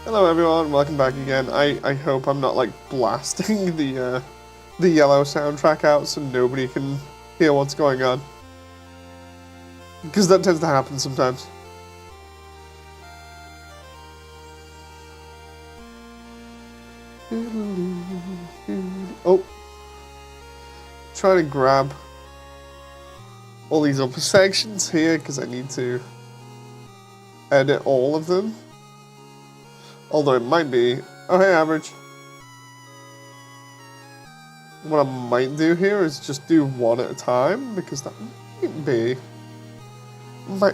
Hello everyone, welcome back again. I hope I'm not like blasting the yellow soundtrack out so nobody can hear what's going on. Because that tends to happen sometimes. Oh. Trying to grab all these upper sections here because I need to edit all of them. Although it might be... Oh, hey, Average. What I might do here is just do one at a time, because that might be...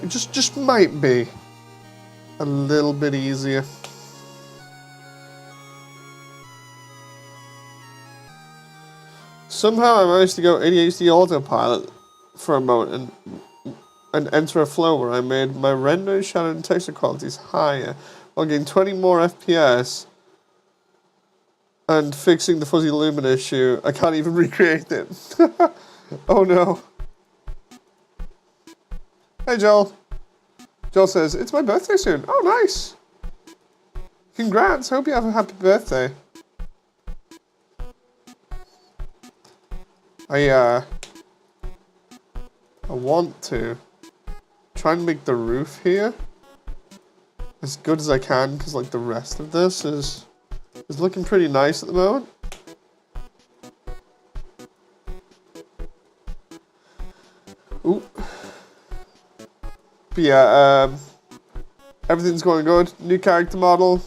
Just might be a little bit easier. Somehow I managed to go ADHD autopilot for a moment and enter a flow where I made my render, shadow, and texture qualities higher, while getting 20 more FPS and fixing the fuzzy lumen issue. I can't even recreate it. Oh no. Hey Joel. Joel says, it's my birthday soon. Oh nice. Congrats, hope you have a happy birthday. I want to try and make the roof here as good as I can, because like the rest of this is looking pretty nice at the moment. Ooh. But yeah, everything's going good. New character model.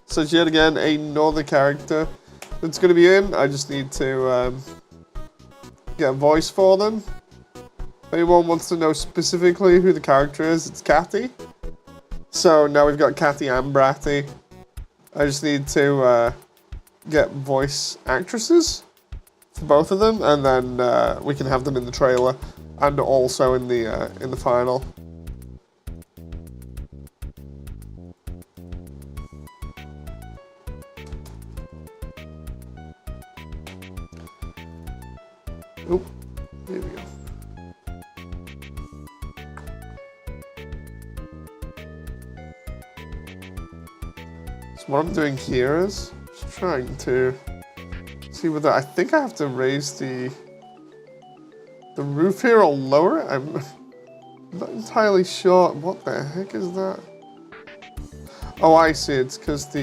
So yet again, another character that's going to be in. I just need to get a voice for them. If anyone wants to know specifically who the character is, it's Catty. So now we've got Catty and Bratty. I just need to get voice actresses for both of them, and then we can have them in the trailer and also in the final. Oop, here we go. So what I'm doing here is just trying to see whether I think I have to raise the roof here or lower it. I'm not entirely sure. What the heck is that? Oh, I see. It's because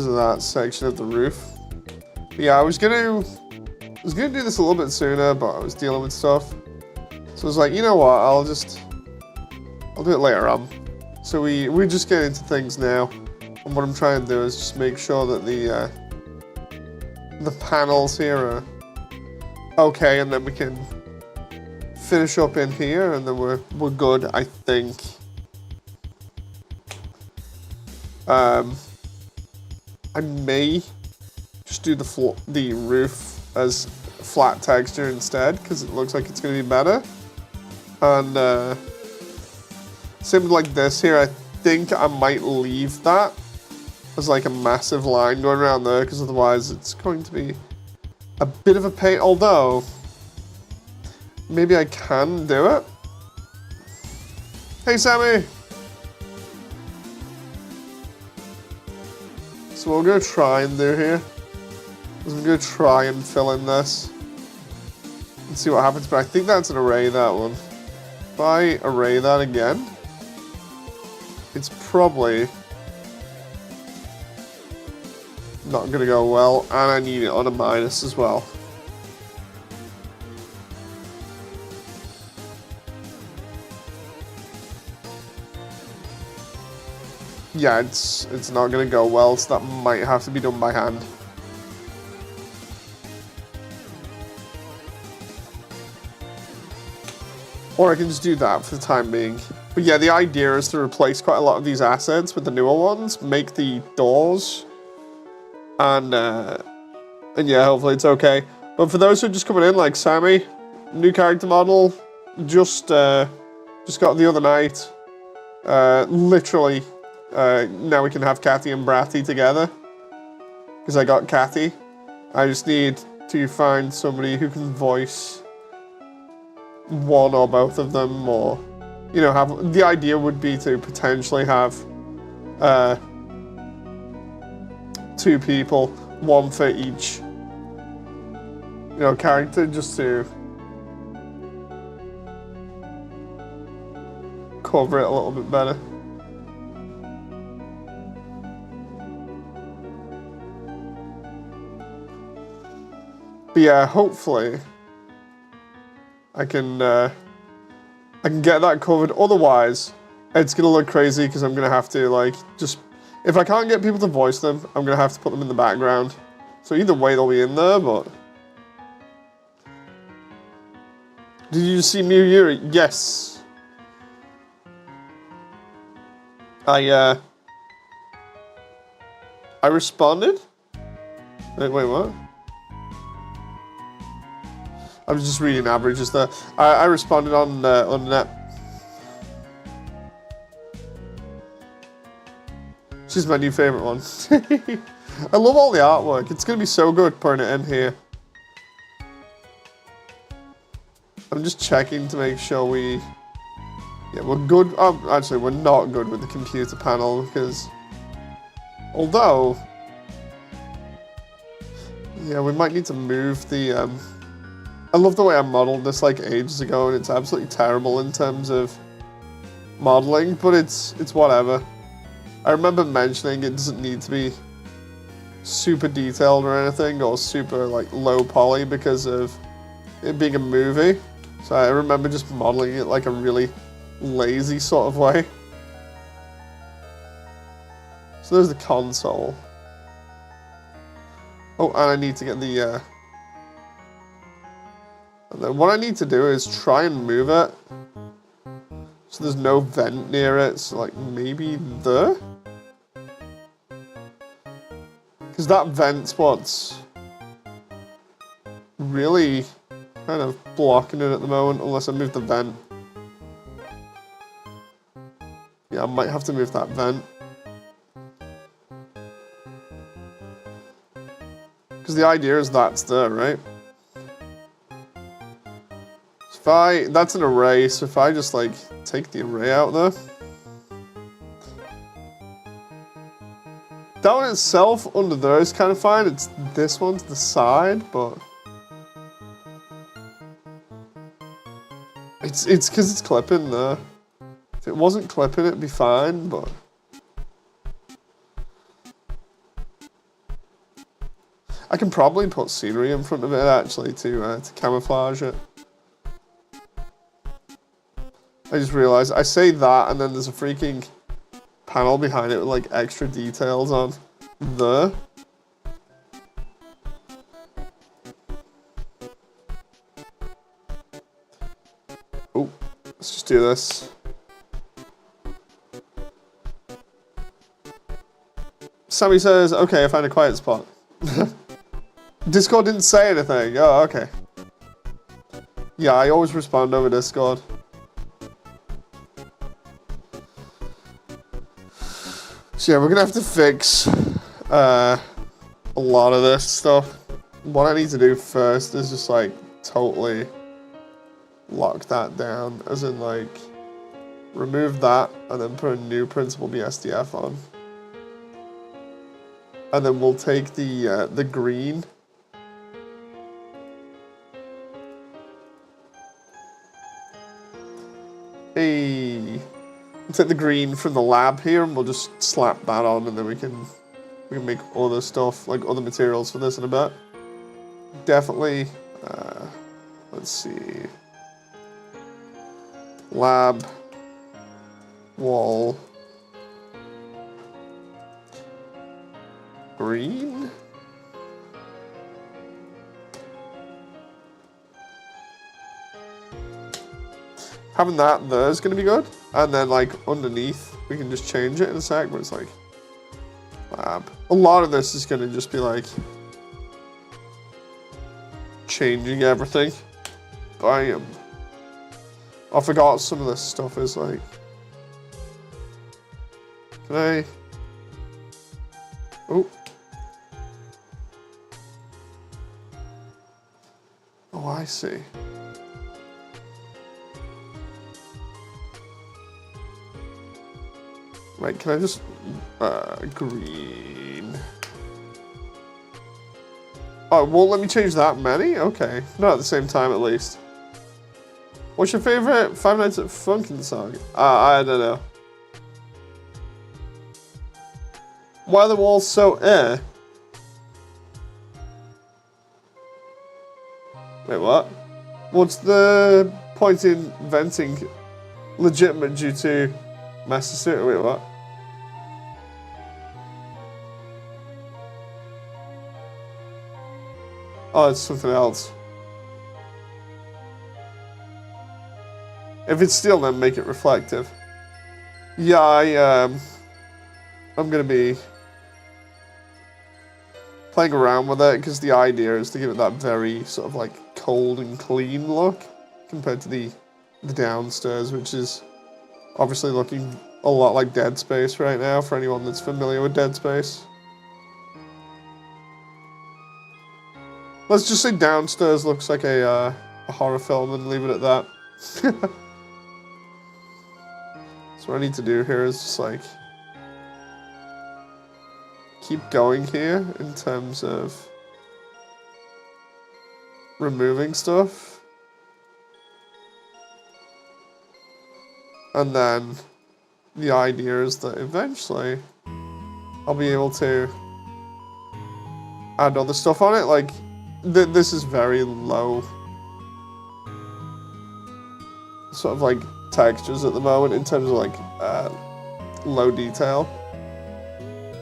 of that section of the roof. But yeah, I was gonna do this a little bit sooner, but I was dealing with stuff. So I was like, you know what? I'll do it later on. So we just get into things now, and what I'm trying to do is just make sure that the panels here are okay, and then we can finish up in here, and then we're good, I think. I may just do the roof as flat texture instead, because it looks like it's going to be better. And something like this here, I think I might leave that as like a massive line going around there, because otherwise it's going to be a bit of a pain, although maybe I can do it. Hey Sammy! So what we're going to try and do here is I'm going to try and fill in this and see what happens, but I think that's an array, that one. If I array that again, it's probably not going to go well, and I need it on a minus as well. Yeah, it's not going to go well, so that might have to be done by hand. Or I can just do that for the time being. But yeah, the idea is to replace quite a lot of these assets with the newer ones, make the doors, and yeah, hopefully it's okay. But for those who are just coming in, like Sammy, new character model, just got the other night. Literally, now we can have Catty and Bratty together, because I got Catty. I just need to find somebody who can voice one or both of them, or you know, have the idea would be to potentially have 2 people, 1 for each, you know, character, just to cover it a little bit better. But yeah, hopefully I can get that covered. Otherwise, it's gonna look crazy because I'm gonna have to like just, if I can't get people to voice them, I'm gonna have to put them in the background. So either way, they'll be in there. But did you see Mew Yuri? Yes. I responded. Wait, what? I was just reading averages there. I responded on net. She's my new favorite one. I love all the artwork. It's gonna be so good putting it in here. I'm just checking to make sure we're good. Oh, actually, we're not good with the computer panel because, although, yeah, we might need to move the. I love the way I modeled this like ages ago, and it's absolutely terrible in terms of modeling, but it's whatever. I remember mentioning it doesn't need to be super detailed or anything, or super like low poly because of it being a movie. So I remember just modeling it like a really lazy sort of way. So there's the console. Oh, and I need to get the and then what I need to do is try and move it so there's no vent near it. So like maybe there? Because that vent spot's really kind of blocking it at the moment, unless I move the vent. Yeah, I might have to move that vent. Because the idea is that's there, right? So that's an array, so if I just like take the array out there. That one itself under there is kind of fine. It's this one to the side, but it's because it's clipping there. If it wasn't clipping, it'd be fine, but I can probably put scenery in front of it actually to camouflage it. I just realized I say that, and then there's a freaking panel behind it with like extra details on there. Oh, let's just do this. Sammy says, okay, I found a quiet spot. Discord didn't say anything. Oh, okay. Yeah, I always respond over Discord. So yeah, we're gonna have to fix a lot of this stuff. What I need to do first is just like totally lock that down, as in like remove that and then put a new Principal BSDF on. And then we'll take the green. Hey. We'll take the green from the lab here and we'll just slap that on, and then we can make other stuff, like other materials for this in a bit. Definitely, let's see. Lab, wall, green. Having that there is going to be good. And then like underneath, we can just change it in a sec, but it's like lab. A lot of this is going to just be like changing everything. Bam. I forgot some of this stuff is like, can I? Oh. Oh, I see. Right, can I just, green. Oh, it won't let me change that many? Okay, not at the same time at least. What's your favorite Five Nights at Funkin' song? I don't know. Why are the walls so Wait, what? What's the point in venting legitimate due to master suit? Wait, what? Oh, it's something else. If it's steel, then make it reflective. Yeah, I'm gonna be playing around with it because the idea is to give it that very sort of like cold and clean look compared to the downstairs, which is obviously looking a lot like Dead Space right now for anyone that's familiar with Dead Space. Let's just say downstairs looks like a horror film and leave it at that. So what I need to do here is just like keep going here in terms of removing stuff. And then the idea is that eventually I'll be able to add other stuff on it. Like, this is very low sort of like textures at the moment in terms of like low detail.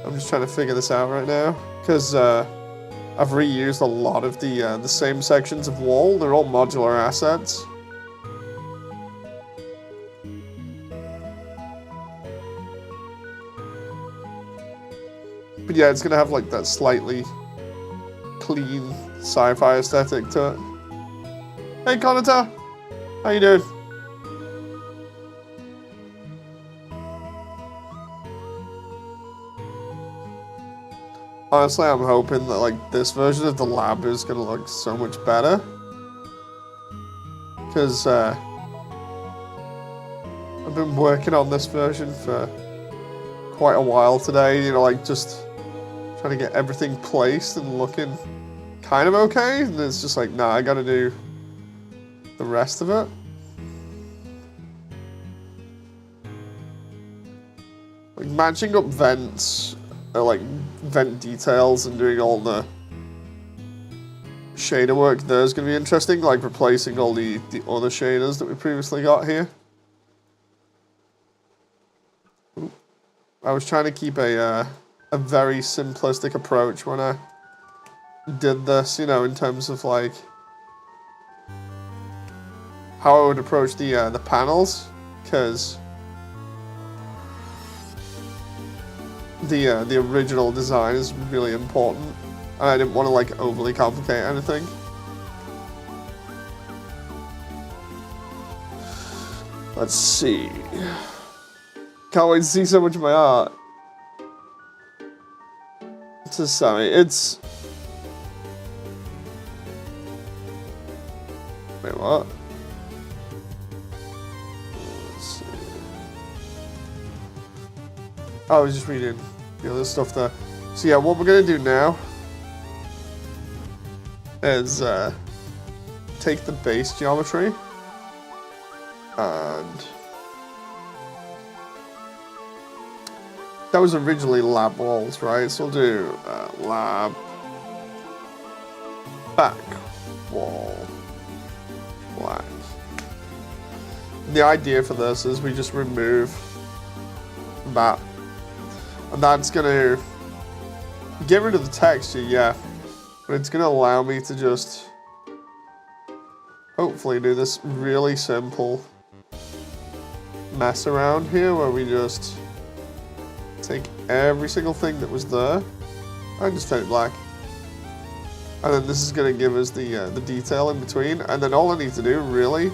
I'm just trying to figure this out right now because I've reused a lot of the same sections of wall. They're all modular assets. But yeah, it's gonna have like that slightly clean sci-fi aesthetic to it. Hey, Conata, how you doing? Honestly, I'm hoping that like this version of the lab is gonna look so much better. Because I've been working on this version for quite a while today, you know, like just trying to get everything placed and looking kind of okay. And it's just like, nah, I gotta do the rest of it. Like matching up vents, like vent details and doing all the shader work there is going to be interesting, like replacing all the other shaders that we previously got here. I was trying to keep a very simplistic approach when I did this, you know, in terms of like how I would approach the panels, because the original design is really important, and I didn't want to like overly complicate anything. Let's see. Can't wait to see so much of my art. It's a sorry, it's... Wait, what? Let's see. Oh, I was just reading the other stuff there. So yeah, what we're gonna do now is take the base geometry and that was originally lab walls, right? So we'll do lab back wall black. And the idea for this is we just remove that. And that's gonna get rid of the texture, yeah. But it's gonna allow me to just hopefully do this really simple mess around here where we just take every single thing that was there and just turn it black. And then this is gonna give us the detail in between. And then all I need to do really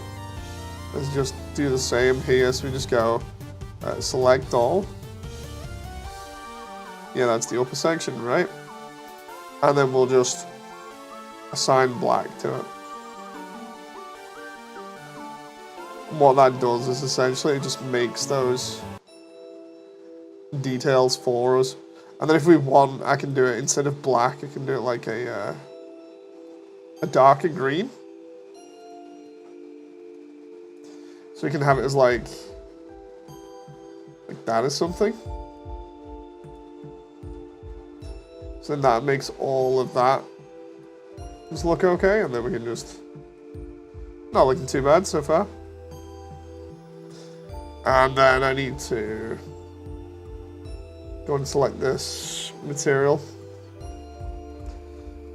is just do the same here. So we just go select all. Yeah, that's the upper section, right? And then we'll just assign black to it. What that does is essentially it just makes those details for us. And then if we want, I can do it instead of black, I can do it like a darker green. So we can have it as like that or something. So then that makes all of that just look okay, and then we can just, not looking too bad so far. And then I need to go and select this material,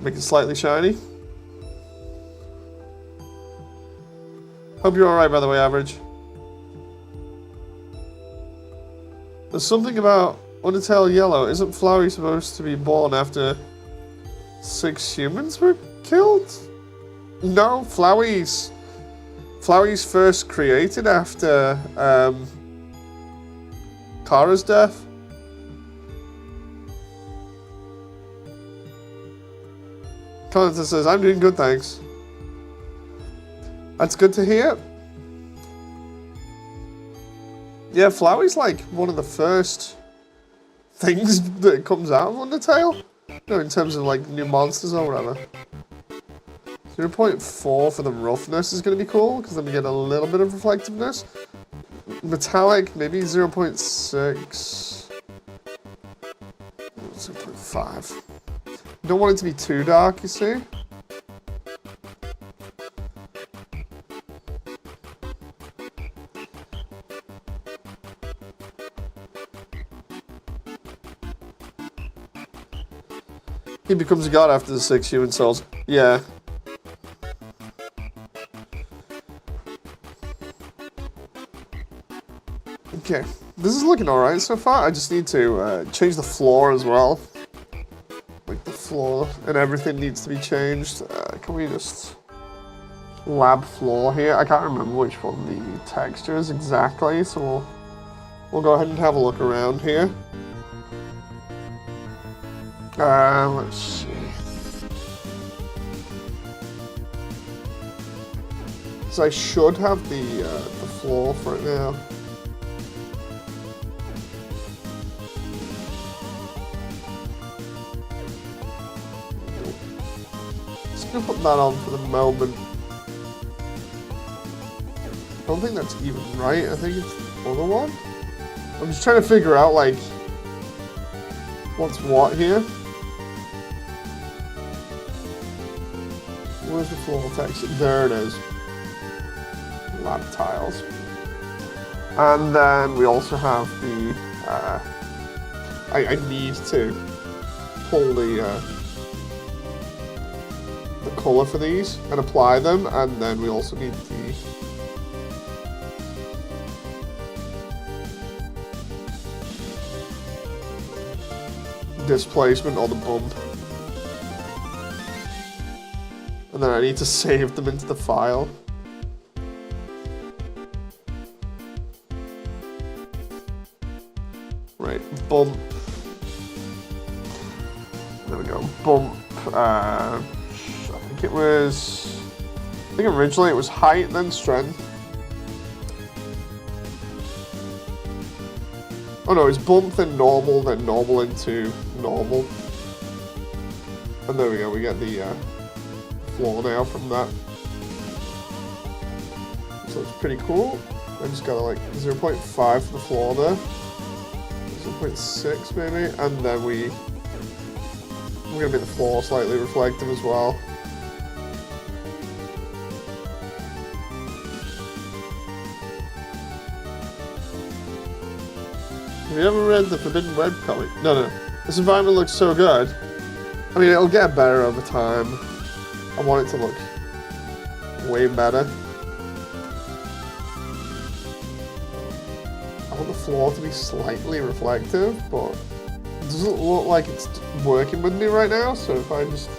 make it slightly shiny. Hope you're alright, by the way, Average. There's something about Undertale Yellow. Isn't Flowey supposed to be born after 6 humans were killed? No, Flowey's first created after Kara's death. Conrad says, I'm doing good, thanks. That's good to hear. Yeah, Flowey's like one of the first things that comes out of Undertale. No, in terms of like new monsters or whatever. 0.4 for the roughness is going to be cool, because then we get a little bit of reflectiveness. Metallic, maybe 0.6. 0.5. Don't want it to be too dark, you see. He becomes a god after the 6 human souls. Yeah. Okay, this is looking alright so far. I just need to change the floor as well. Like the floor and everything needs to be changed. Can we just lab floor here? I can't remember which one the texture is exactly, so we'll go ahead and have a look around here. Let's see. So I should have the floor for it now. Just gonna put that on for the moment. I don't think that's even right. I think it's the other one. I'm just trying to figure out like what's what here. Where's the floor texture? There it is. Lab tiles. And then we also have the, I need to pull the color for these and apply them, and then we also need the displacement or the bump. And then I need to save them into the file. Right, bump. There we go, bump. I think originally it was height, then strength. Oh no, it's bump, then normal into normal. And there we go, we get the floor now from that. So it's pretty cool. I just got like 0.5 for the floor there. 0.6 maybe, and then we're gonna make the floor slightly reflective as well. Have you ever read the Forbidden Web comic? No. This environment looks so good. I mean, it'll get better over time. I want it to look way better. I want the floor to be slightly reflective, but it doesn't look like it's working with me right now, so if I just...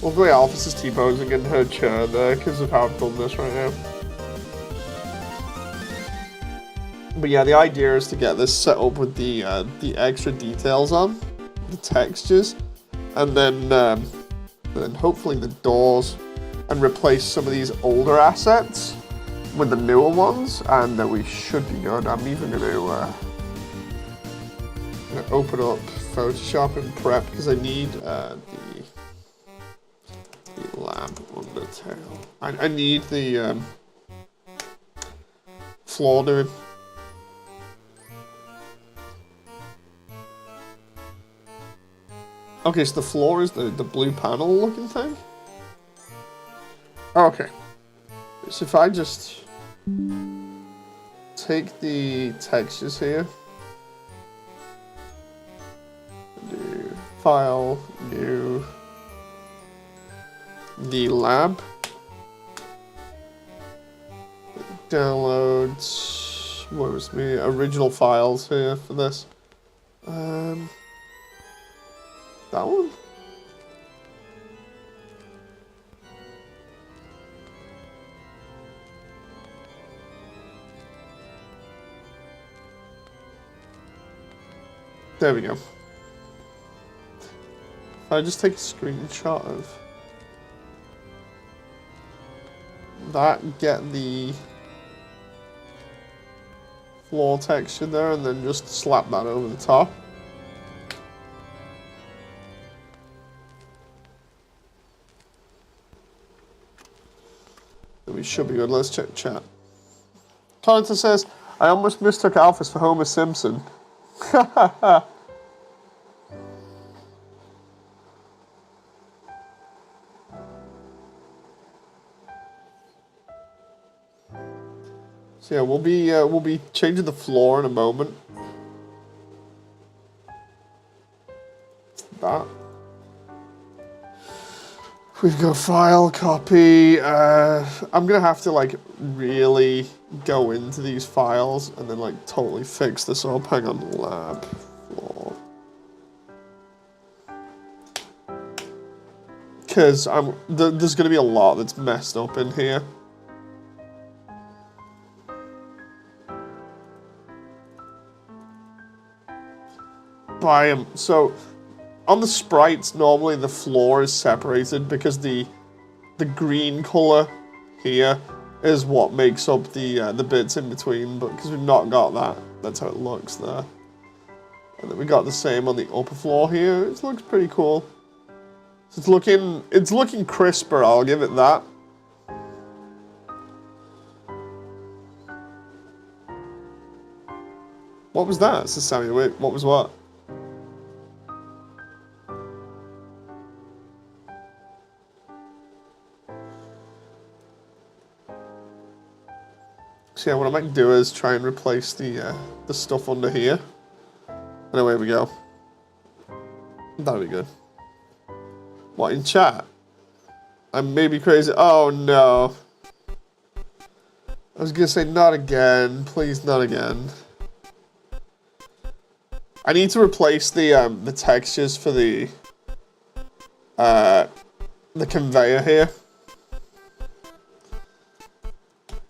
Well, the way Alphys is T-posing in her chair there because of how I've done this right now. But yeah, the idea is to get this set up with the extra details on, the textures, and then hopefully the doors, and replace some of these older assets with the newer ones, and then we should be good. I'm even going to gonna open up Photoshop and prep because I need the Lab Undertale. I need the floor doing. Okay, so the floor is the blue panel looking thing? Okay. So if I just take the textures here, new file, new, the lab, downloads, what was me, original files here for this. That one? There we go. If I just take a screenshot of that, get the floor texture there, and then just slap that over the top. We should be good. Let's check chat. Carter says, I almost mistook Alphys for Homer Simpson. So yeah, we'll be changing the floor in a moment. That. We've got file, copy. I'm gonna have to like really go into these files and then like totally fix this up. Hang on, lab floor. Because there's gonna be a lot that's messed up in here. So on the sprites, normally the floor is separated because the green color here is what makes up the bits in between, but because we've not got that, that's how it looks there. And then we got the same on the upper floor here. It looks pretty cool. So it's looking crisper, I'll give it that. What was that? Says Sammy. Wait, what was what? So yeah, what I might do is try and replace the stuff under here. And away we go. That'll be good. What, in chat? I may be crazy. Oh no. I was gonna say not again. Please, not again. I need to replace the textures for the conveyor here.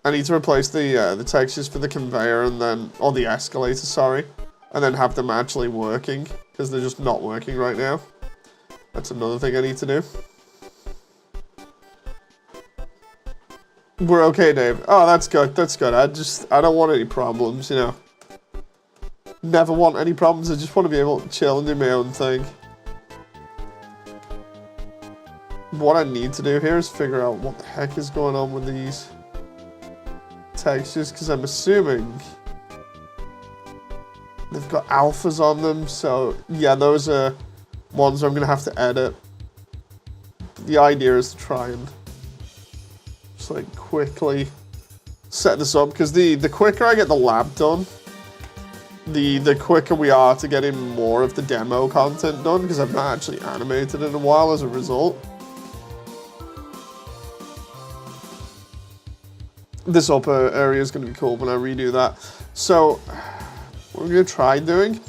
I need to replace the textures for the conveyor and then, or the escalator, sorry, and then have them actually working, because they're just not working right now. That's another thing I need to do. We're okay, Dave. Oh, that's good, that's good. I don't want any problems, you know. Never want any problems, I just want to be able to chill and do my own thing. What I need to do here is figure out what the heck is going on with these textures, because I'm assuming they've got alphas on them, so yeah, those are ones I'm going to have to edit. The idea is to try and just like quickly set this up, because the quicker I get the lab done, the quicker we are to getting more of the demo content done, because I've not actually animated in a while as a result. This upper area is going to be cool when I redo that. So, what we're going to try doing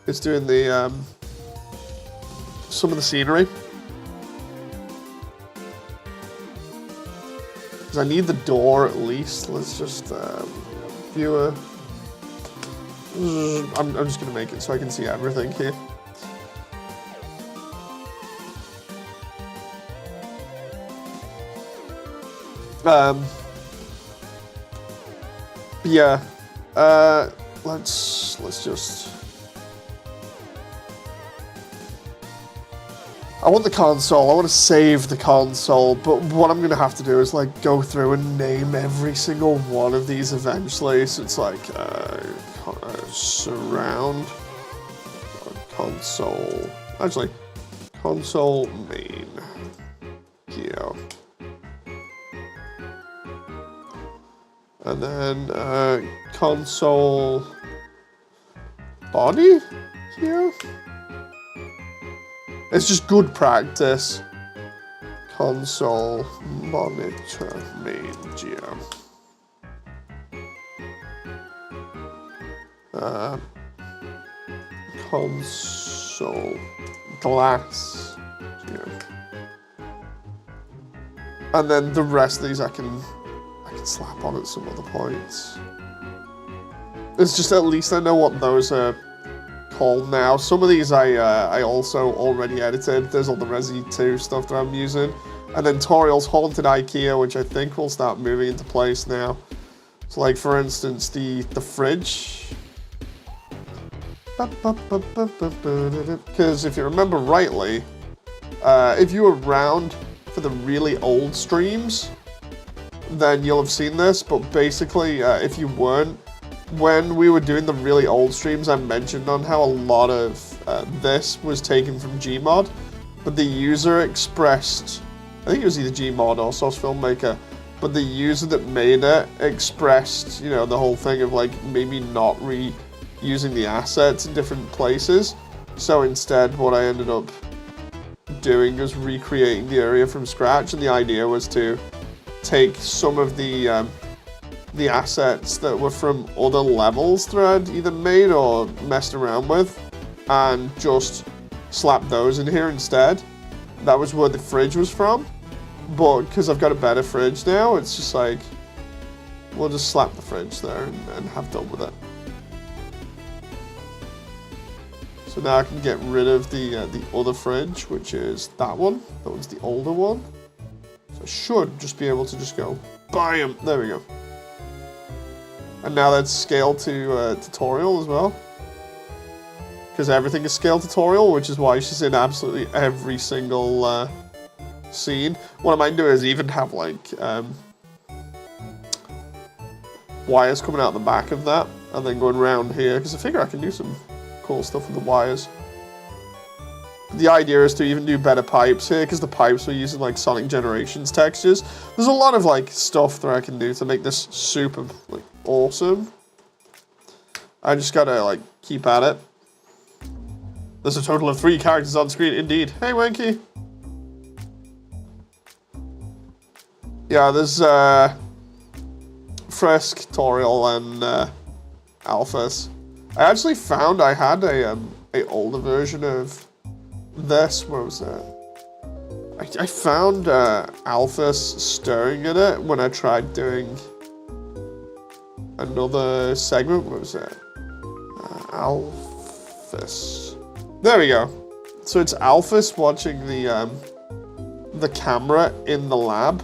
is doing the some of the scenery. Because I need the door at least. Let's just view a... I'm just going to make it so I can see everything here. Yeah, let's just I want the console. I want to save the console, but what I'm gonna have to do is like go through and name every single one of these eventually. So it's like surround, console. Actually, console main, geo, and then console body, geo. It's just good practice. Console monitor main geo. Console glass geo. And then the rest of these I can slap on at some other points. It's just at least I know what those are called now. Some of these I also already edited. There's all the Resi 2 stuff that I'm using. And then Toriel's Haunted IKEA, which I think will start moving into place now. So like for instance, the fridge. Because if you remember rightly, if you were around for the really old streams, then you'll have seen this, but basically if you weren't, when we were doing the really old streams, I mentioned on how a lot of this was taken from Gmod, but the user expressed, I think it was either Gmod or Source Filmmaker, but the user that made it expressed, you know, the whole thing of like maybe not reusing the assets in different places. So instead, what I ended up doing was recreating the area from scratch, and the idea was to take some of the assets that were from other levels that I'd either made or messed around with and just slap those in here instead. That was where the fridge was from, but because I've got a better fridge now, it's just like, we'll just slap the fridge there and have done with it. So now I can get rid of the other fridge, which is that one. That one's the older one. So I should just be able to just go, bam, there we go. And now that's scaled to tutorial as well. Because everything is scaled tutorial, which is why she's in absolutely every single scene. What I might do is even have like wires coming out the back of that and then going around here, because I figure I can do some cool stuff with the wires. The idea is to even do better pipes here, because the pipes are using like Sonic Generations textures. There's a lot of like stuff that I can do to make this super like awesome. I just gotta like keep at it. There's a total of 3 characters on screen, indeed. Hey Wanky. Yeah, there's Frisk, Toriel, and Alphys. I actually found I had a older version of this. Where was that? I found Alphys staring at it when I tried doing another segment. What was that? Alphys. There we go. So it's Alphys watching the camera in the lab.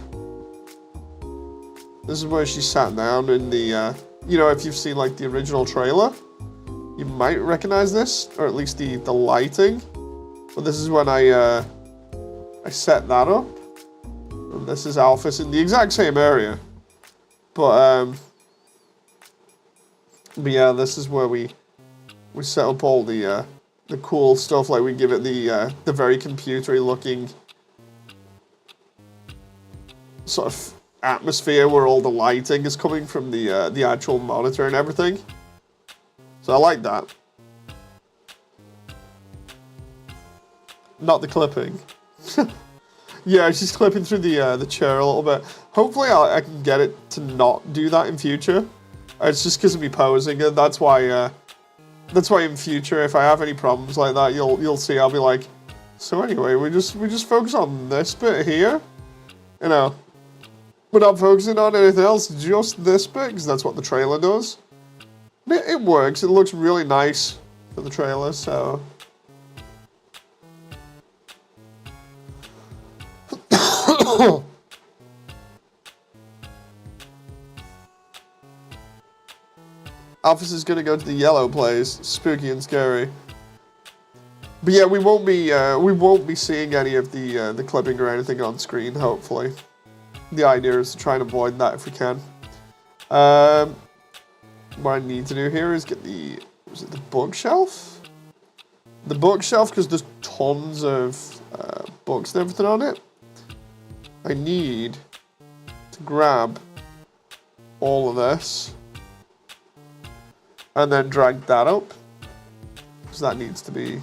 This is where she sat down in the, you know, if you've seen like the original trailer, you might recognize this, or at least the lighting. But this is when I set that up. And this is Alphys in the exact same area. But yeah, this is where we set up all the cool stuff. Like we give it the very computery looking sort of atmosphere where all the lighting is coming from the actual monitor and everything. So I like that. Not the clipping. Yeah, she's clipping through the chair a little bit. Hopefully I can get it to not do that in future. It's just because of me posing, and that's why in future, if I have any problems like that, you'll see I'll be like, so anyway, we just focus on this bit here, you know. We're not focusing on anything else, just this bit, because that's what the trailer does. It works. It looks really nice for the trailer, so. Alphys is gonna go to the yellow place. Spooky and scary. But yeah, we won't be seeing any of the clipping or anything on screen. Hopefully, the idea is to try and avoid that if we can. What I need to do here is get the bookshelf? The bookshelf, because there's tons of books and everything on it. I need to grab all of this and then drag that up, because that needs to be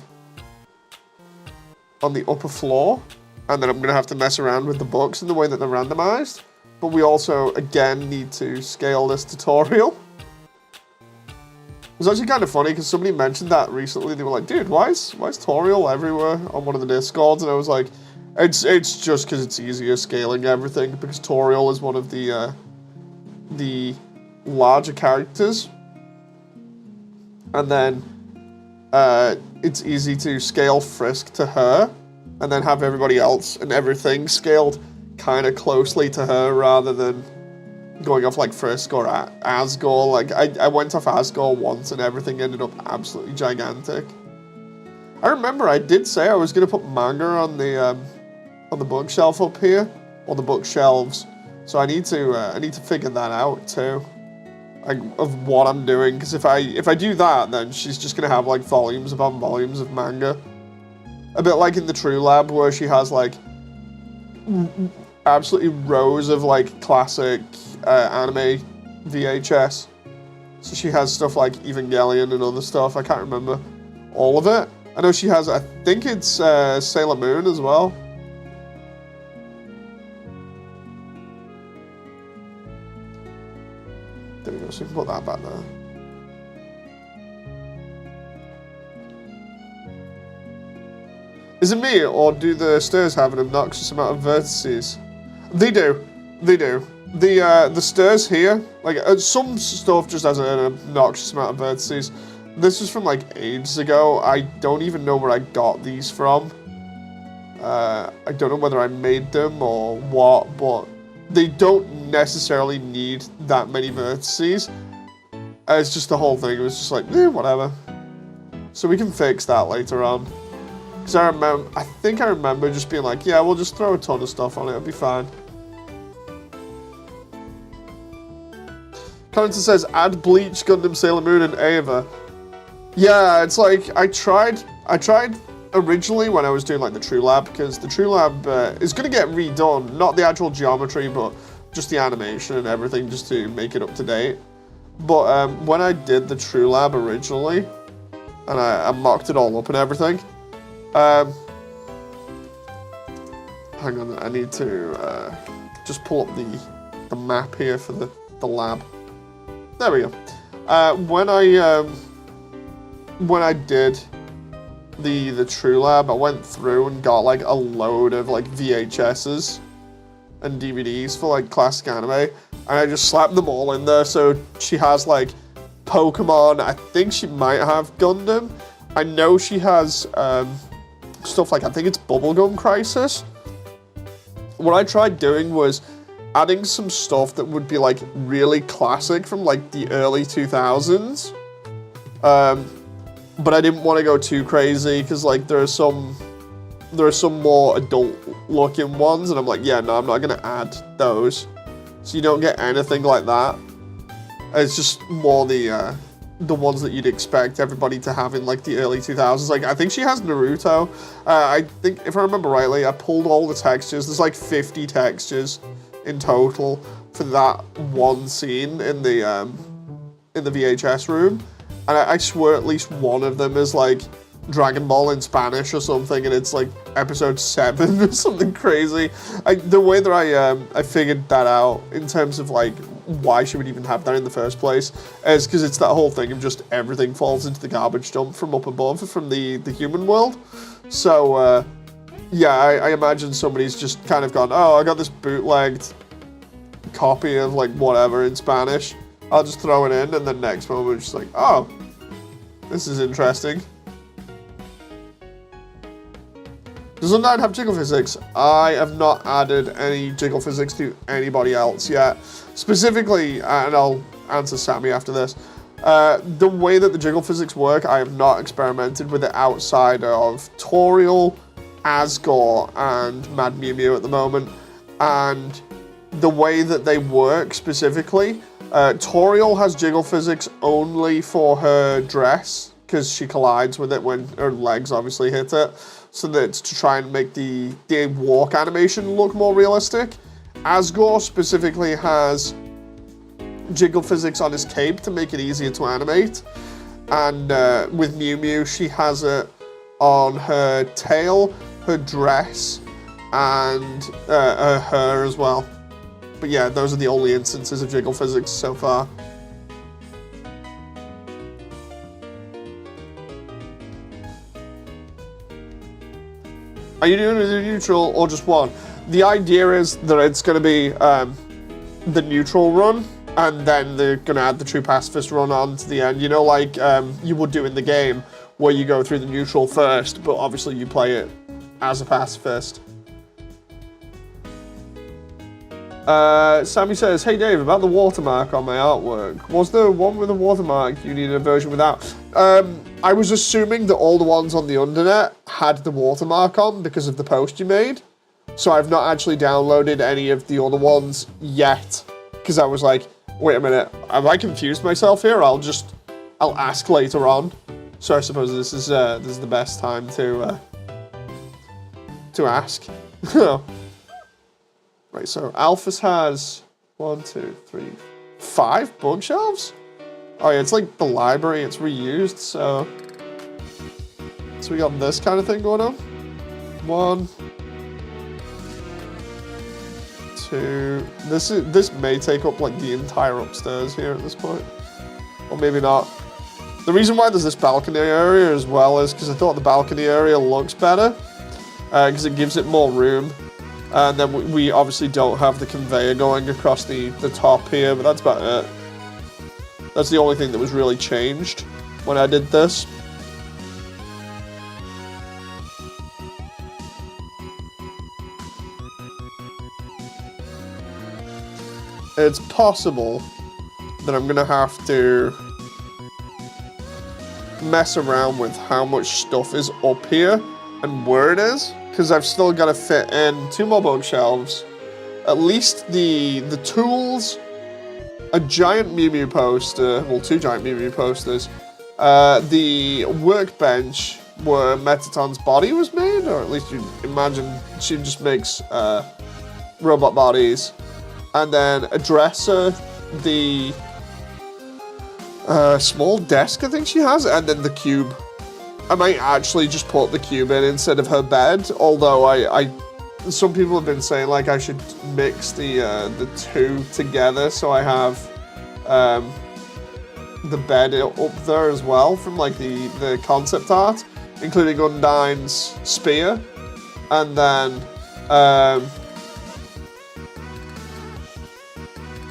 on the upper floor, and then I'm going to have to mess around with the books in the way that they're randomized. But we also, again, need to scale this tutorial. It was actually kind of funny because somebody mentioned that recently. They were like, dude, why is tutorial everywhere on one of the Discords? And I was like, it's just because it's easier scaling everything, because tutorial is one of the larger characters. And then it's easy to scale Frisk to her, and then have everybody else and everything scaled kind of closely to her, rather than going off like Frisk or Asgore. Like, I went off Asgore once and everything ended up absolutely gigantic. I remember I did say I was going to put manga on the bookshelf up here, or the bookshelves. So I need to figure that out too, like, of what I'm doing, because if I do that, then she's just going to have like volumes upon volumes of manga. A bit like in the True Lab, where she has like absolutely rows of like classic anime VHS. So she has stuff like Evangelion and other stuff. I can't remember all of it. I know she has, I think it's Sailor Moon as well. There we go, so we can put that back there. Is it me, or do the stairs have an obnoxious amount of vertices? They do. They do. The stairs here, like, some stuff just has an obnoxious amount of vertices. This is from, like, ages ago. I don't even know where I got these from. I don't know whether I made them or what, but they don't necessarily need that many vertices. It's just the whole thing. It was just like, whatever. So we can fix that later on. Because I think I remember just being like, yeah, we'll just throw a ton of stuff on it, it'll be fine. Commenter says, add Bleach, Gundam, Sailor Moon, and Ava. Yeah, it's like, I tried originally when I was doing like the True Lab, because the True Lab is going to get redone, not the actual geometry, but just the animation and everything, just to make it up to date. But when I did the True Lab originally, and I mocked it all up and everything, hang on, I need to just pull up the map here for the lab. There we go. When I did the True Lab, I went through and got like a load of like VHSs and DVDs for like classic anime, and I just slapped them all in there. So she has like Pokemon, I think she might have Gundam, I know she has stuff like, I think it's Bubblegum Crisis. What I tried doing was adding some stuff that would be like really classic from like the early 2000s. But I didn't want to go too crazy, because like there are some more adult looking ones, and I'm like, yeah, no, I'm not gonna add those. So you don't get anything like that. It's just more the ones that you'd expect everybody to have in like the early 2000s. Like, I think she has Naruto. I think, if I remember rightly, I pulled all the textures. There's like 50 textures in total for that one scene in the VHS room. And I swear at least one of them is like Dragon Ball in Spanish or something, and it's like episode 7 or something crazy. The way that I figured that out in terms of like why she would even have that in the first place is because it's that whole thing of just everything falls into the garbage dump from up above, from the human world. So yeah, I imagine somebody's just kind of gone, oh, I got this bootlegged copy of like whatever in Spanish, I'll just throw it in, and then next moment it's just like, oh, this is interesting. Does Undertale have jiggle physics? I have not added any jiggle physics to anybody else yet. Specifically, and I'll answer Sammy after this, The way that the jiggle physics work, I have not experimented with it outside of Toriel, Asgore, and Mad Mew Mew at the moment. And the way that they work specifically, Toriel has jiggle physics only for her dress, because she collides with it when her legs obviously hit it. So that's to try and make the walk animation look more realistic. Asgore specifically has jiggle physics on his cape to make it easier to animate. And with Mew Mew, she has it on her tail, her dress, and her hair as well. But yeah, those are the only instances of jiggle physics so far. Are you doing a neutral or just one? The idea is that it's going to be the neutral run, and then they're going to add the true pacifist run on to the end. You know, like you would do in the game, where you go through the neutral first, but obviously you play it as a pacifist. Sammy says, hey Dave, about the watermark on my artwork. Was there one with a watermark you needed a version without? I was assuming that all the ones on the Undernet had the watermark on because of the post you made. So I've not actually downloaded any of the other ones yet. Because I was like, wait a minute, have I confused myself here? I'll ask later on. So I suppose this is the best time to ask. Right, so Alphys has 1, 2, 3, 5 bookshelves? Oh yeah, it's like the library, it's reused, so we got this kind of thing going on. 1, 2, this may take up like the entire upstairs here at this point. Or maybe not. The reason why there's this balcony area as well is because I thought the balcony area looks better, because it gives it more room. And then we obviously don't have the conveyor going across the top here, but that's about it. That's the only thing that was really changed when I did this. It's possible that I'm gonna have to mess around with how much stuff is up here and where it is, because I've still got to fit in 2 more bookshelves, at least the tools, a giant Mew Mew poster, well 2 giant Mew Mew posters, the workbench where Metaton's body was made, or at least you imagine she just makes robot bodies, and then a dresser, the small desk I think she has, and then the cube. I might actually just put the cube in instead of her bed, although some people have been saying like I should mix the 2 together, so I have the bed up there as well from like the concept art, including Undyne's spear, and then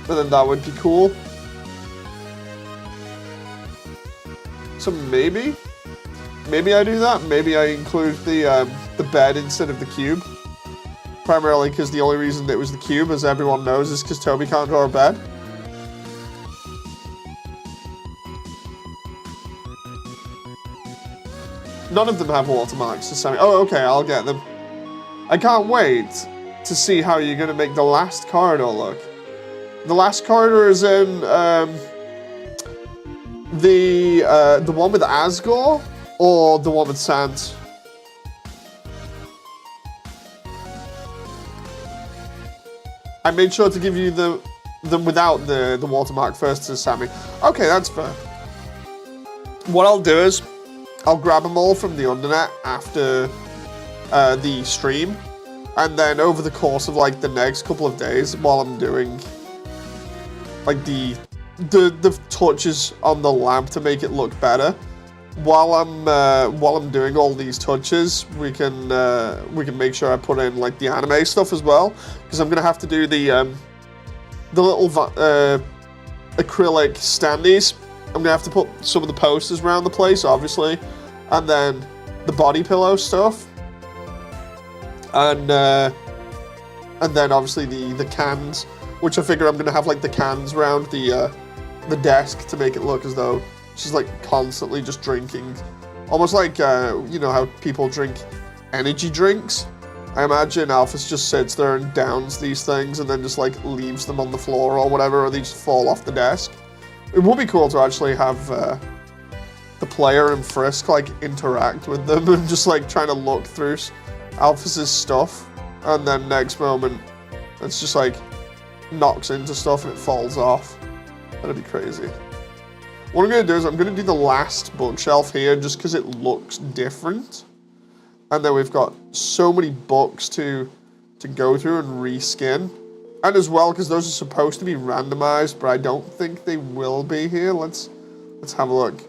that would be cool. So maybe I do that. Maybe I include the bed instead of the cube. Primarily because the only reason that it was the cube, as everyone knows, is because Toby can't draw a bed. None of them have watermarks. So oh, okay, I'll get them. I can't wait to see how you're going to make the last corridor look. The last corridor is in the one with Asgore, or the one with Sans? I made sure to give you them without the watermark first to Sammy. Okay, that's fair. What I'll do is, I'll grab them all from the Undernet after the stream, and then over the course of like the next couple of days, while I'm doing like the touches on the lamp to make it look better, while I'm doing all these touches, we can make sure I put in like the anime stuff as well, because I'm gonna have to do the little acrylic standees. I'm gonna have to put some of the posters around the place, obviously, and then the body pillow stuff, and then obviously the cans, which I figure I'm gonna have like the cans around the the desk to make it look as though she's like constantly just drinking. Almost like, you know how people drink energy drinks? I imagine Alphys just sits there and downs these things and then just like leaves them on the floor or whatever, or they just fall off the desk. It would be cool to actually have the player and Frisk like interact with them and just like trying to look through Alphys's stuff, and then next moment it's just like knocks into stuff and it falls off. That'd be crazy. What I'm going to do is I'm going to do the last bookshelf here just because it looks different. And then we've got so many books to go through and reskin. And as well, because those are supposed to be randomized, but I don't think they will be here. Let's have a look.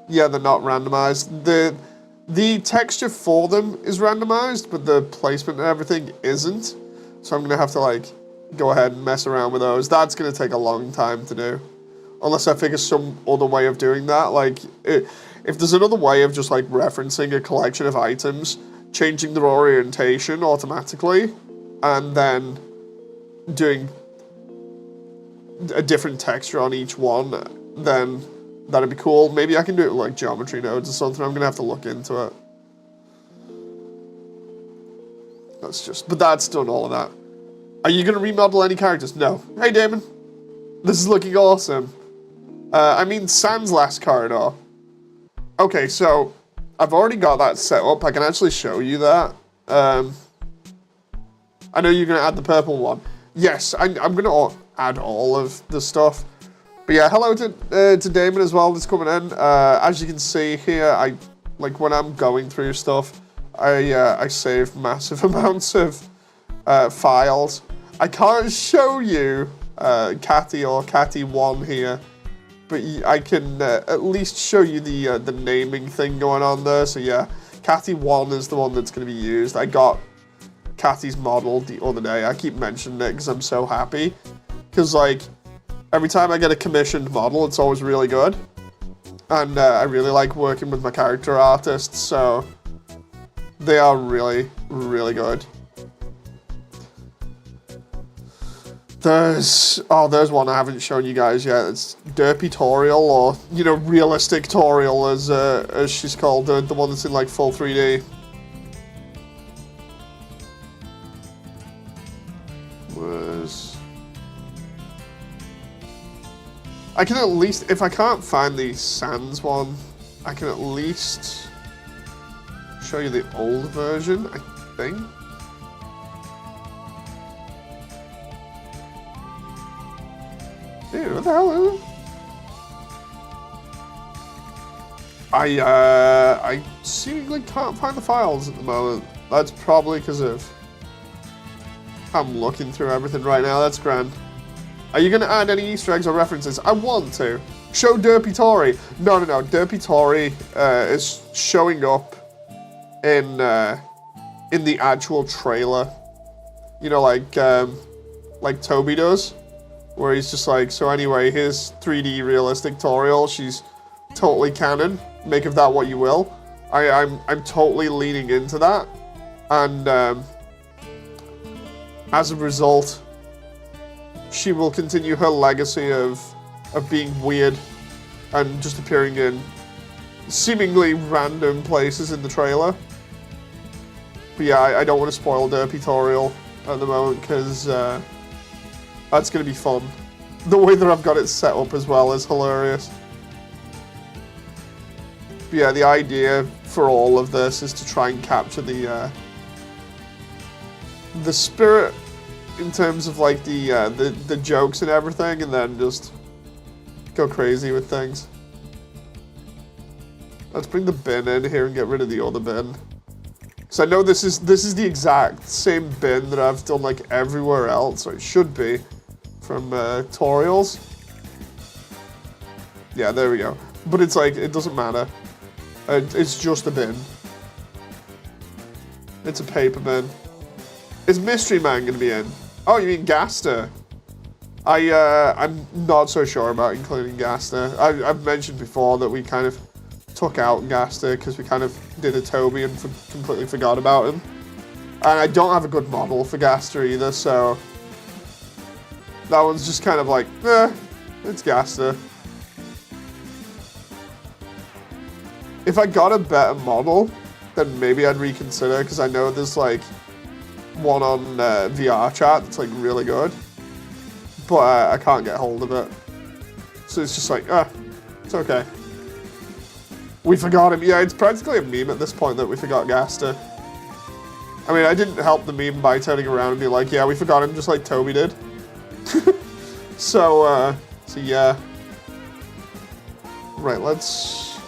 Yeah, they're not randomized. The texture for them is randomized, but the placement and everything isn't. So I'm going to have to like go ahead and mess around with those. That's going to take a long time to do. Unless I figure some other way of doing that. Like, if there's another way of just like referencing a collection of items, changing their orientation automatically, and then doing a different texture on each one, then that'd be cool. Maybe I can do it with like geometry nodes or something. I'm gonna have to look into it. But that's done all of that. Are you gonna remodel any characters? No. Hey Damon, this is looking awesome. I mean Sans last corridor. Okay, so I've already got that set up. I can actually show you that. I know you're gonna add the purple one. Yes, I'm gonna add all of the stuff. But yeah, hello to Damon as well that's coming in. As you can see here, like when I'm going through stuff, I save massive amounts of files. I can't show you Catty or Catty1 here, but I can at least show you the naming thing going on there. So yeah, Catty1 is the one that's going to be used. I got Catty's model the other day. I keep mentioning it because I'm so happy. Because like, every time I get a commissioned model, it's always really good. And I really like working with my character artists, so they are really, really good. There's one I haven't shown you guys yet. It's Derpy-torial, or, you know, Realistic-torial as she's called, the one that's in like full 3D. I can at least, if I can't find the Sans one, I can at least show you the old version, I think. Dude, what the hell is it? I seemingly can't find the files at the moment. That's probably because of I'm looking through everything right now. That's grand. Are you going to add any Easter eggs or references? I want to. Show Derpy-tori. No. Derpy-tori is showing up in the actual trailer. You know, like Toby does, where he's just like, so anyway, here's 3D Realistic-torial. She's totally canon. Make of that what you will. I'm totally leaning into that, and as a result, she will continue her legacy of being weird and just appearing in seemingly random places in the trailer. But yeah, I don't want to spoil Derpy-torial at the moment because that's going to be fun. The way that I've got it set up as well is hilarious. But yeah, the idea for all of this is to try and capture the spirit in terms of like the jokes and everything, and then just go crazy with things. Let's bring the bin in here and get rid of the other bin. So I know this is the exact same bin that I've done like everywhere else, or it should be, from tutorials. Yeah, there we go. But it's like, it doesn't matter. It's just a bin. It's a paper bin. Is Mystery Man gonna be in? Oh, you mean Gaster? I'm not so sure about including Gaster. I've mentioned before that we kind of took out Gaster because we kind of did a Toby and completely forgot about him. And I don't have a good model for Gaster either, so that one's just kind of like, eh. It's Gaster. If I got a better model, then maybe I'd reconsider, because I know there's like one on VR chat that's like really good, but I can't get hold of it. So it's just like, it's okay. We forgot him. Yeah, it's practically a meme at this point that we forgot Gaster. I mean, I didn't help the meme by turning around and be like, yeah, we forgot him just like Toby did. So yeah. Right, let's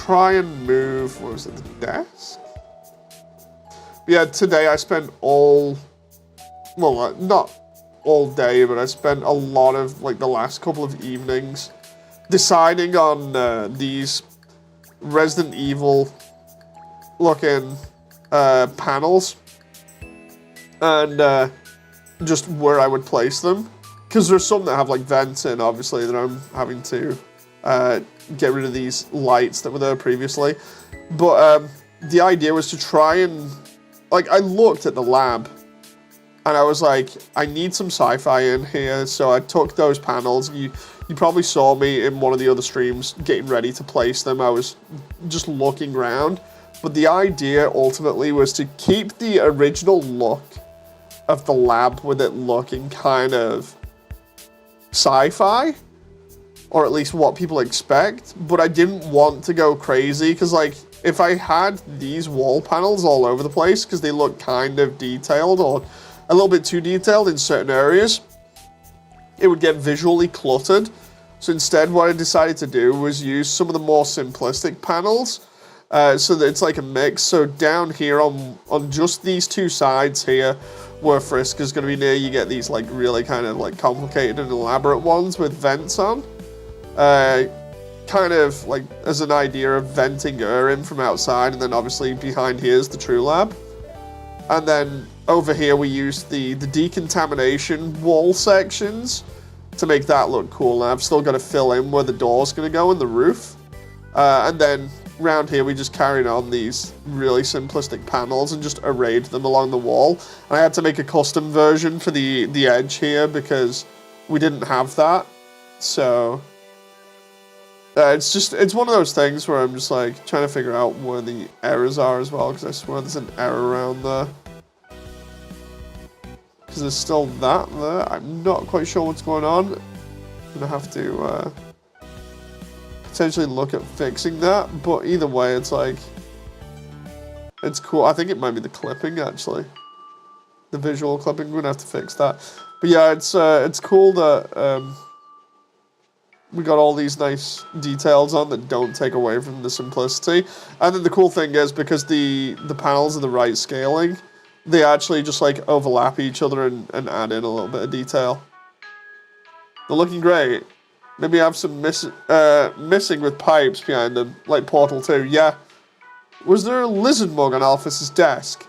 try and move, what was it, the desk? But yeah, today I spent not all day, but I spent a lot of, like, the last couple of evenings deciding on these Resident Evil looking panels and just where I would place them, because there's some that have like vents in, obviously, that I'm having to get rid of these lights that were there previously. But the idea was to try and, like, I looked at the lab and I was like, I need some sci-fi in here, so I took those panels. You probably saw me in one of the other streams getting ready to place them. I was just looking around. But the idea ultimately was to keep the original look of the lab with it looking kind of sci-fi, or at least what people expect. But I didn't want to go crazy, because like, if I had these wall panels all over the place, because they look kind of detailed or a little bit too detailed in certain areas, it would get visually cluttered. So instead, what I decided to do was use some of the more simplistic panels, so that it's like a mix. So down here on just these two sides here, where Frisk is going to be near, you get these like really kind of like complicated and elaborate ones with vents on. Kind of like as an idea of venting air in from outside, and then obviously behind here is the True Lab. And then over here we use the decontamination wall sections to make that look cool. And I've still got to fill in where the door's going to go in the roof. And then around here we just carried on these really simplistic panels and just arrayed them along the wall. And I had to make a custom version for the edge here because we didn't have that. So it's one of those things where I'm just like trying to figure out where the errors are as well, because I swear there's an error around there. Because there's still that there. I'm not quite sure what's going on. I'm gonna have to potentially look at fixing that, but either way, it's like, it's cool. I think it might be the clipping, actually. The visual clipping, we're gonna have to fix that. But yeah, it's cool that we got all these nice details on that don't take away from the simplicity. And then the cool thing is, because the panels are the right scaling, they actually just like overlap each other and add in a little bit of detail. They're looking great. Maybe I have some missing with pipes behind them, like Portal 2. Yeah. Was there a lizard mug on Alphys's desk?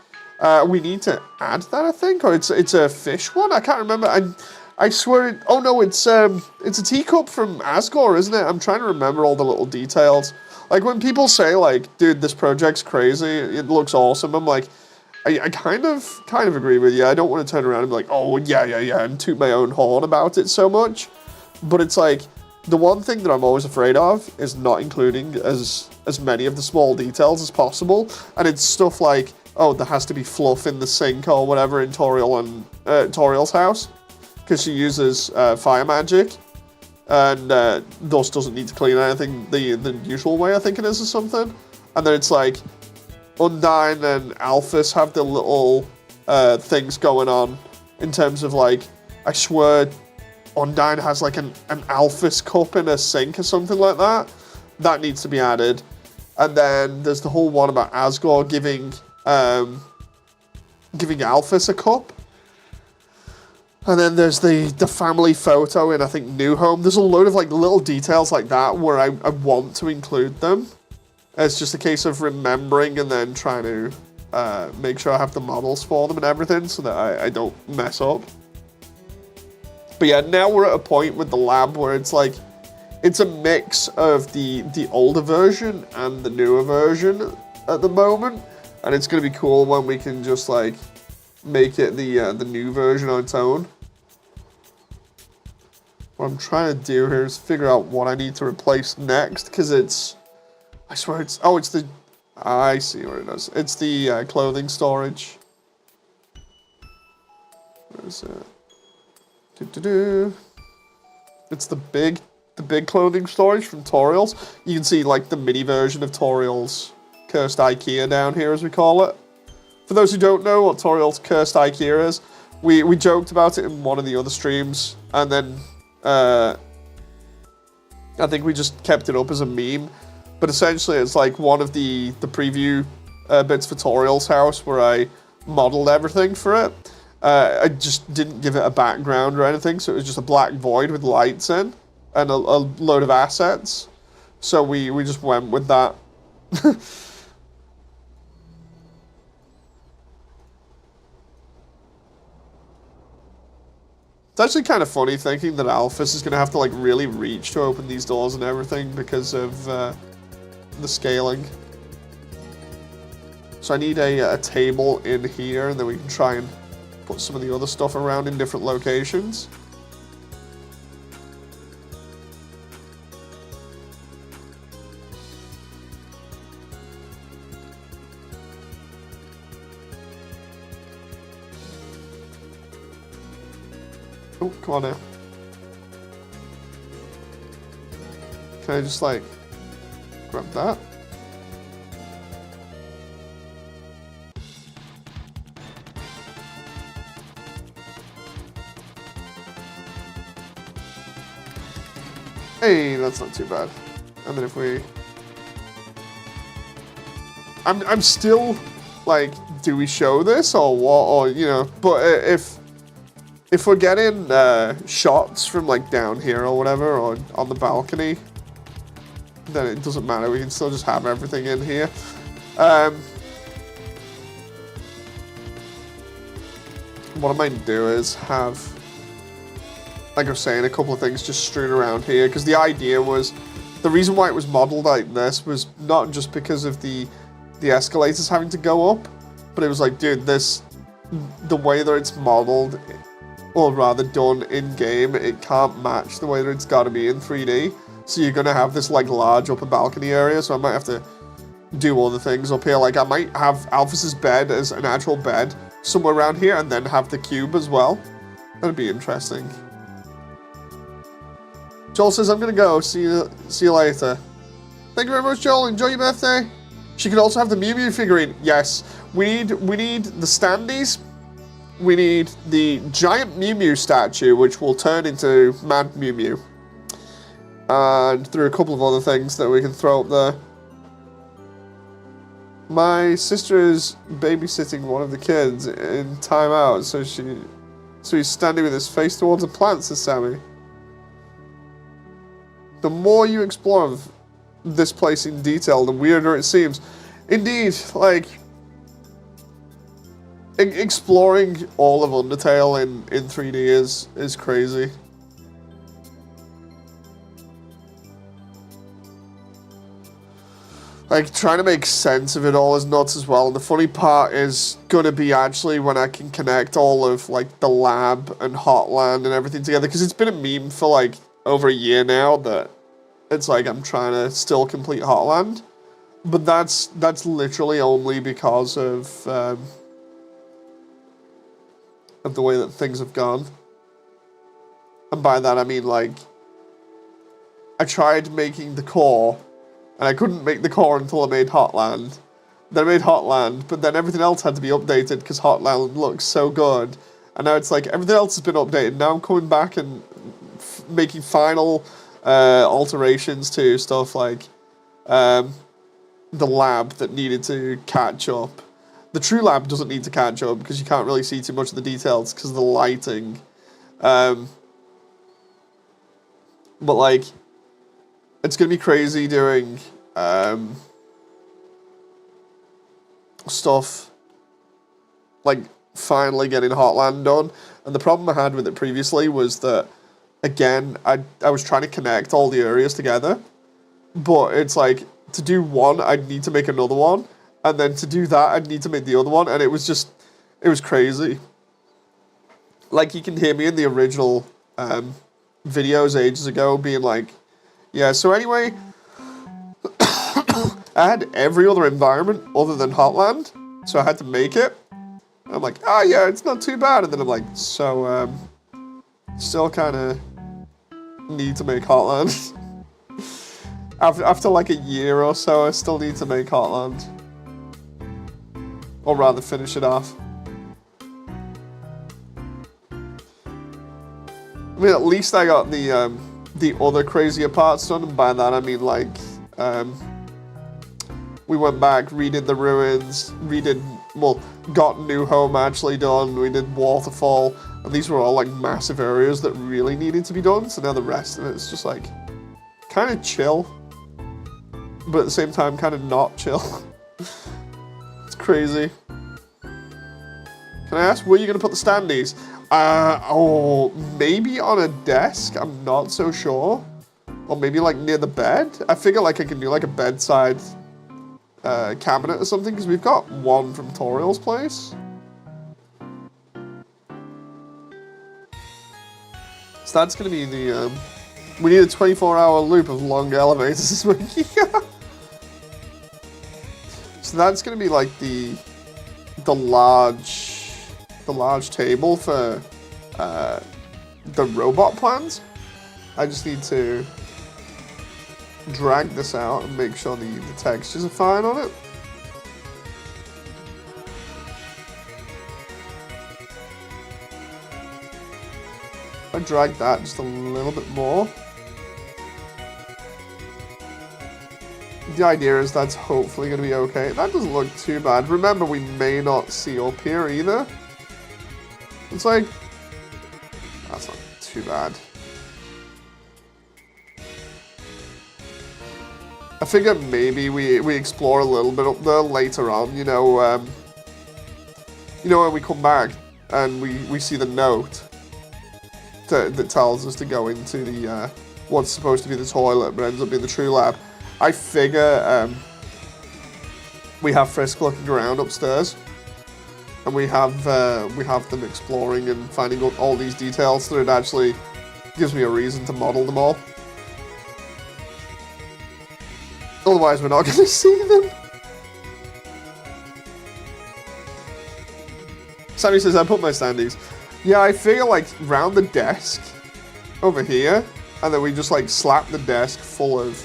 We need to add that, I think, or it's a fish one. I can't remember. I swear. Oh no, it's a teacup from Asgore, isn't it? I'm trying to remember all the little details. Like when people say like, "Dude, this project's crazy. It looks awesome." I'm like, I kind of agree with you. I don't want to turn around and be like, "Oh yeah," and toot my own horn about it so much. But it's like, the one thing that I'm always afraid of is not including as many of the small details as possible. And it's stuff like, oh, there has to be fluff in the sink or whatever in Toriel's house, because she uses fire magic, and thus doesn't need to clean anything the usual way, I think it is, or something. And then it's like, Undyne and Alphys have the little things going on in terms of like, I swear Undyne has like an Alphys cup in a sink or something like that. That needs to be added. And then there's the whole one about Asgore giving Alphys a cup. And then there's the family photo in, I think, New Home. There's a load of like little details like that where I want to include them. It's just a case of remembering and then trying to make sure I have the models for them and everything so that I don't mess up. But yeah, now we're at a point with the lab where it's like, it's a mix of the older version and the newer version at the moment. And it's going to be cool when we can just like make it the new version on its own. What I'm trying to do here is figure out what I need to replace next, because it's... I swear it's... Oh, it's the... I see what it is. It's the clothing storage. Where is it? It's the big clothing storage from Toriel's. You can see like the mini version of Toriel's Cursed IKEA down here, as we call it. For those who don't know what Toriel's Cursed IKEA is, we joked about it in one of the other streams, and then I think we just kept it up as a meme. But essentially, it's like one of the preview bits for Toriel's house where I modeled everything for it. I just didn't give it a background or anything, so it was just a black void with lights in and a load of assets. So we just went with that. It's actually kind of funny thinking that Alphys is going to have to like really reach to open these doors and everything because of the scaling. So I need a table in here, and then we can try and put some of the other stuff around in different locations. Oh, come on now. Can I just like grab that? Hey, that's not too bad. And then if we... I'm still, like, do we show this or what? Or, you know, but if we're getting shots from, like, down here or whatever, or on the balcony, then it doesn't matter. We can still just have everything in here. What I might do is have... like I was saying, a couple of things just strewn around here, because the idea was, the reason why it was modeled like this was not just because of the escalators having to go up, but it was like, dude, the way that it's modeled, or rather done in-game, it can't match the way that it's got to be in 3D, so you're going to have this like large upper balcony area, so I might have to do other things up here, like I might have Alphys's bed as an actual bed somewhere around here, and then have the cube as well. That'd be interesting. Joel says, I'm gonna go. See you later. Thank you very much, Joel. Enjoy your birthday. She could also have the Mew Mew figurine. Yes. We need the standees. We need the giant Mew Mew statue, which will turn into Mad Mew Mew. And there are a couple of other things that we can throw up there. My sister is babysitting one of the kids in timeout, so he's standing with his face towards a plant, says Sammy. The more you explore this place in detail, the weirder it seems. Indeed, like, exploring all of Undertale in 3D is crazy. Like, trying to make sense of it all is nuts as well. And the funny part is going to be actually when I can connect all of, like, the lab and Hotland and everything together. Because it's been a meme for, like, over a year now that it's like I'm trying to still complete Hotland. But that's literally only because of the way that things have gone. And by that I mean, like, I tried making the core, and I couldn't make the core until I made Hotland. Then I made Hotland, but then everything else had to be updated because Hotland looks so good. And now it's like, everything else has been updated. Now I'm coming back and making final alterations to stuff like the lab that needed to catch up. The true lab doesn't need to catch up because you can't really see too much of the details because of the lighting. But like, it's going to be crazy doing stuff like finally getting Hotland done. And the problem I had with it previously was that, again, I was trying to connect all the areas together, but it's like, to do one, I'd need to make another one, and then to do that, I'd need to make the other one, and it was crazy. Like, you can hear me in the original videos ages ago being like, yeah, so anyway, I had every other environment other than Hotland, so I had to make it. And I'm like, oh yeah, it's not too bad. And then I'm like, so, still kind of need to make Hotland. After like a year or so, I still need to make Hotland. Or rather, finish it off. I mean, at least I got the other crazier parts done, and by that I mean like, we went back, redid the ruins, got New Home actually done, we did Waterfall, and these were all like massive areas that really needed to be done, so now the rest of it's just like, kind of chill, but at the same time kind of not chill. It's crazy. Can I ask where you're going to put the standees? Maybe on a desk, I'm not so sure. Or maybe like near the bed. I figure like I can do like a bedside cabinet or something, because we've got one from Toriel's place. So that's going to be the, we need a 24-hour loop of long elevators this week. So that's going to be like the large table for the robot plans. I just need to drag this out and make sure the textures are fine on it. I drag that just a little bit more. The idea is that's hopefully going to be okay. That doesn't look too bad. Remember, we may not see up here either. It's like, that's not too bad. I figure maybe we explore a little bit up there later on, you know, when we come back and we see the note that tells us to go into the, what's supposed to be the toilet but ends up being the true lab. I figure we have Frisk looking around upstairs, and we have them exploring and finding out all these details, so it actually gives me a reason to model them all. Otherwise, we're not going to see them. Sammy says, I put my standees. Yeah, I figure like round the desk over here, and then we just like slap the desk full of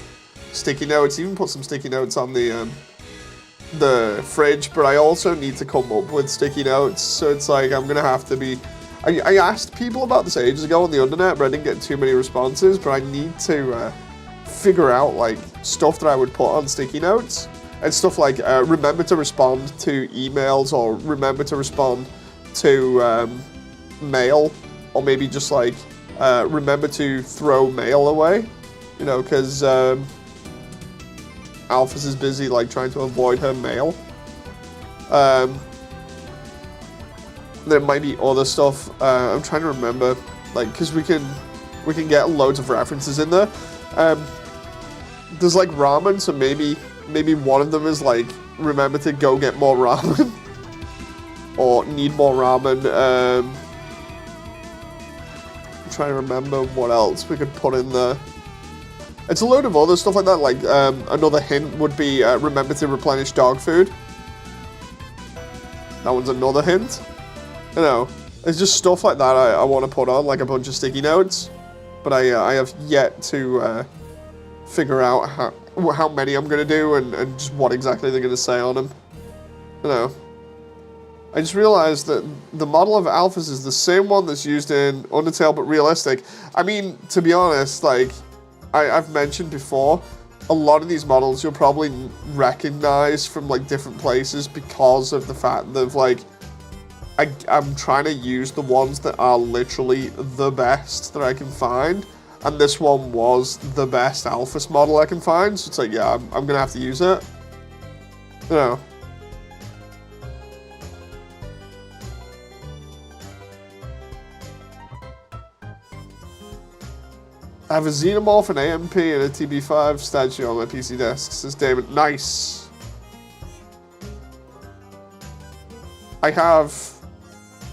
sticky notes. Even put some sticky notes on the fridge, but I also need to come up with sticky notes, so it's like I'm gonna have to be. I asked people about this ages ago on the Undernet, but I didn't get too many responses. But I need to figure out like stuff that I would put on sticky notes and stuff like remember to respond to emails, or remember to respond to mail, or maybe just like remember to throw mail away, you know, because Alphys is busy like trying to avoid her mail. There might be other stuff. I'm trying to remember, like, because we can get loads of references in there. There's like ramen, so maybe one of them is like remember to go get more ramen, or need more ramen. I'm trying to remember what else we could put in there. It's a load of other stuff like that, like another hint would be remember to replenish dog food. That one's another hint. You know, it's just stuff like that I want to put on, like a bunch of sticky notes. But I have yet to figure out how many I'm going to do and just what exactly they're going to say on them. You know, I just realized that the model of Alphys is the same one that's used in Undertale, but realistic. I mean, to be honest, like, I've mentioned before, a lot of these models you'll probably recognize from like different places because of the fact that like I'm trying to use the ones that are literally the best that I can find, and this one was the best Alphys model I can find, so it's like, yeah, I'm gonna have to use it. You know. I have a Xenomorph, an AMP, and a TB5 statue on my PC desk, says David. Nice. I have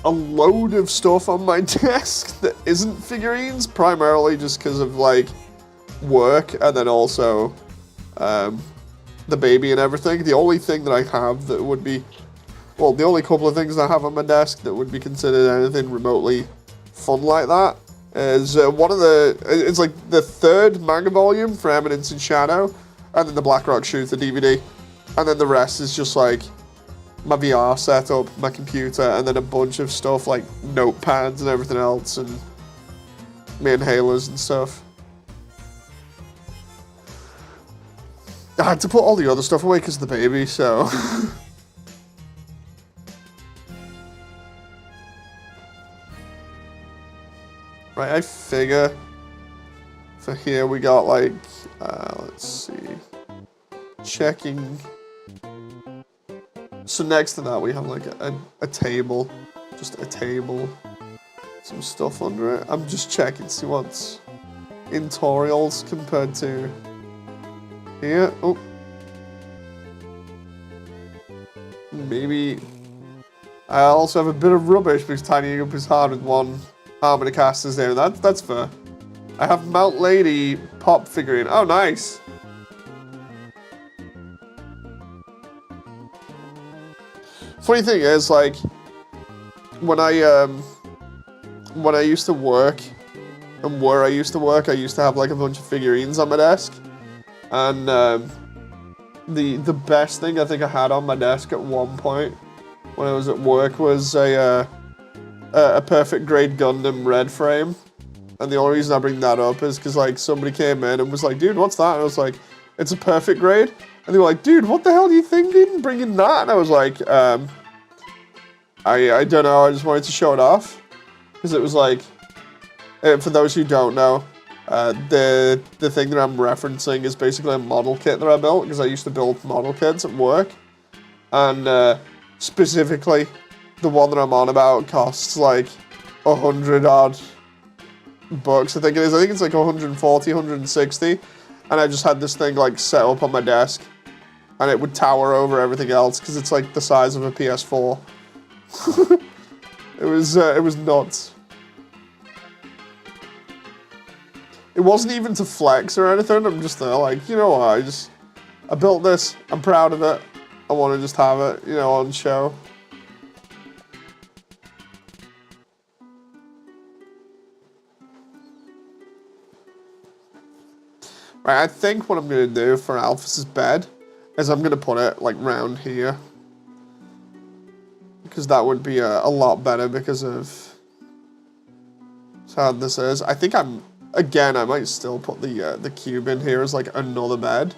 a load of stuff on my desk that isn't figurines, primarily just because of like work and then also the baby and everything. The only thing that I have that would be, well, the only couple of things I have on my desk that would be considered anything remotely fun like that is it's like the third manga volume for Eminence in Shadow, and then the Blackrock Shooter DVD, and then the rest is just like my VR setup, my computer, and then a bunch of stuff like notepads and everything else, and my inhalers and stuff. I had to put all the other stuff away because of the baby, so... Right, I figure for here we got like, let's see, checking. So next to that we have like a table, just a table, some stuff under it. I'm just checking to see what's in tutorials compared to here. Oh, maybe I also have a bit of rubbish because tidying up is hard with one arm and a casters there. That's fair. I have Mount Lady pop figurine. Oh, nice. Funny thing is, like, when I used to work and where I used to work, I used to have like a bunch of figurines on my desk, and the best thing I think I had on my desk at one point when I was at work was a perfect grade Gundam red frame. And the only reason I bring that up is because like somebody came in and was like, dude, what's that? And I was like, it's a perfect grade. And they were like, dude, what the hell do you thinking bringing that? And I was like, I don't know, I just wanted to show it off. Because it was like, for those who don't know, the thing that I'm referencing is basically a model kit that I built, because I used to build model kits at work. And specifically, the one that I'm on about costs like 100 odd bucks, I think it is. I think it's like 140, 160. And I just had this thing like set up on my desk, and it would tower over everything else because it's like the size of a PS4. It was nuts. It wasn't even to flex or anything. I'm just there like, you know what, I built this, I'm proud of it. I want to just have it, you know, on show. Right, I think what I'm going to do for Alphys's bed is I'm going to put it, like, round here. Because that would be a lot better because of how hard this is. I think I might still put the cube in here as, like, another bed.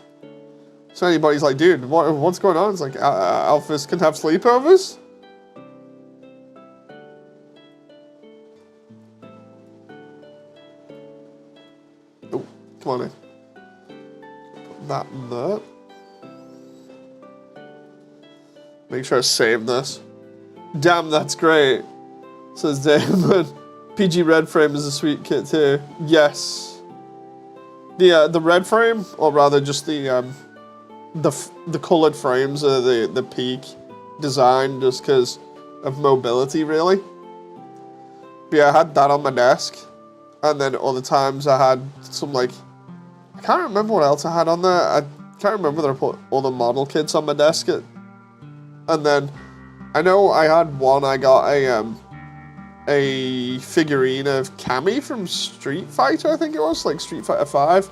So anybody's like, dude, what's going on? It's like, Alphys can have sleepovers? Oh, come on in. That and that. Make sure I save this. Damn, that's great, says David. PG red frame is a sweet kit too. Yes. The red frame, or rather just the colored frames are the peak design just because of mobility, really. But yeah, I had that on my desk, and then other times I had some like, I can't remember what else I had on there. I can't remember that I put all the model kits on my desk. And then, I know I had one, I got a figurine of Cammy from Street Fighter, I think it was, like Street Fighter 5.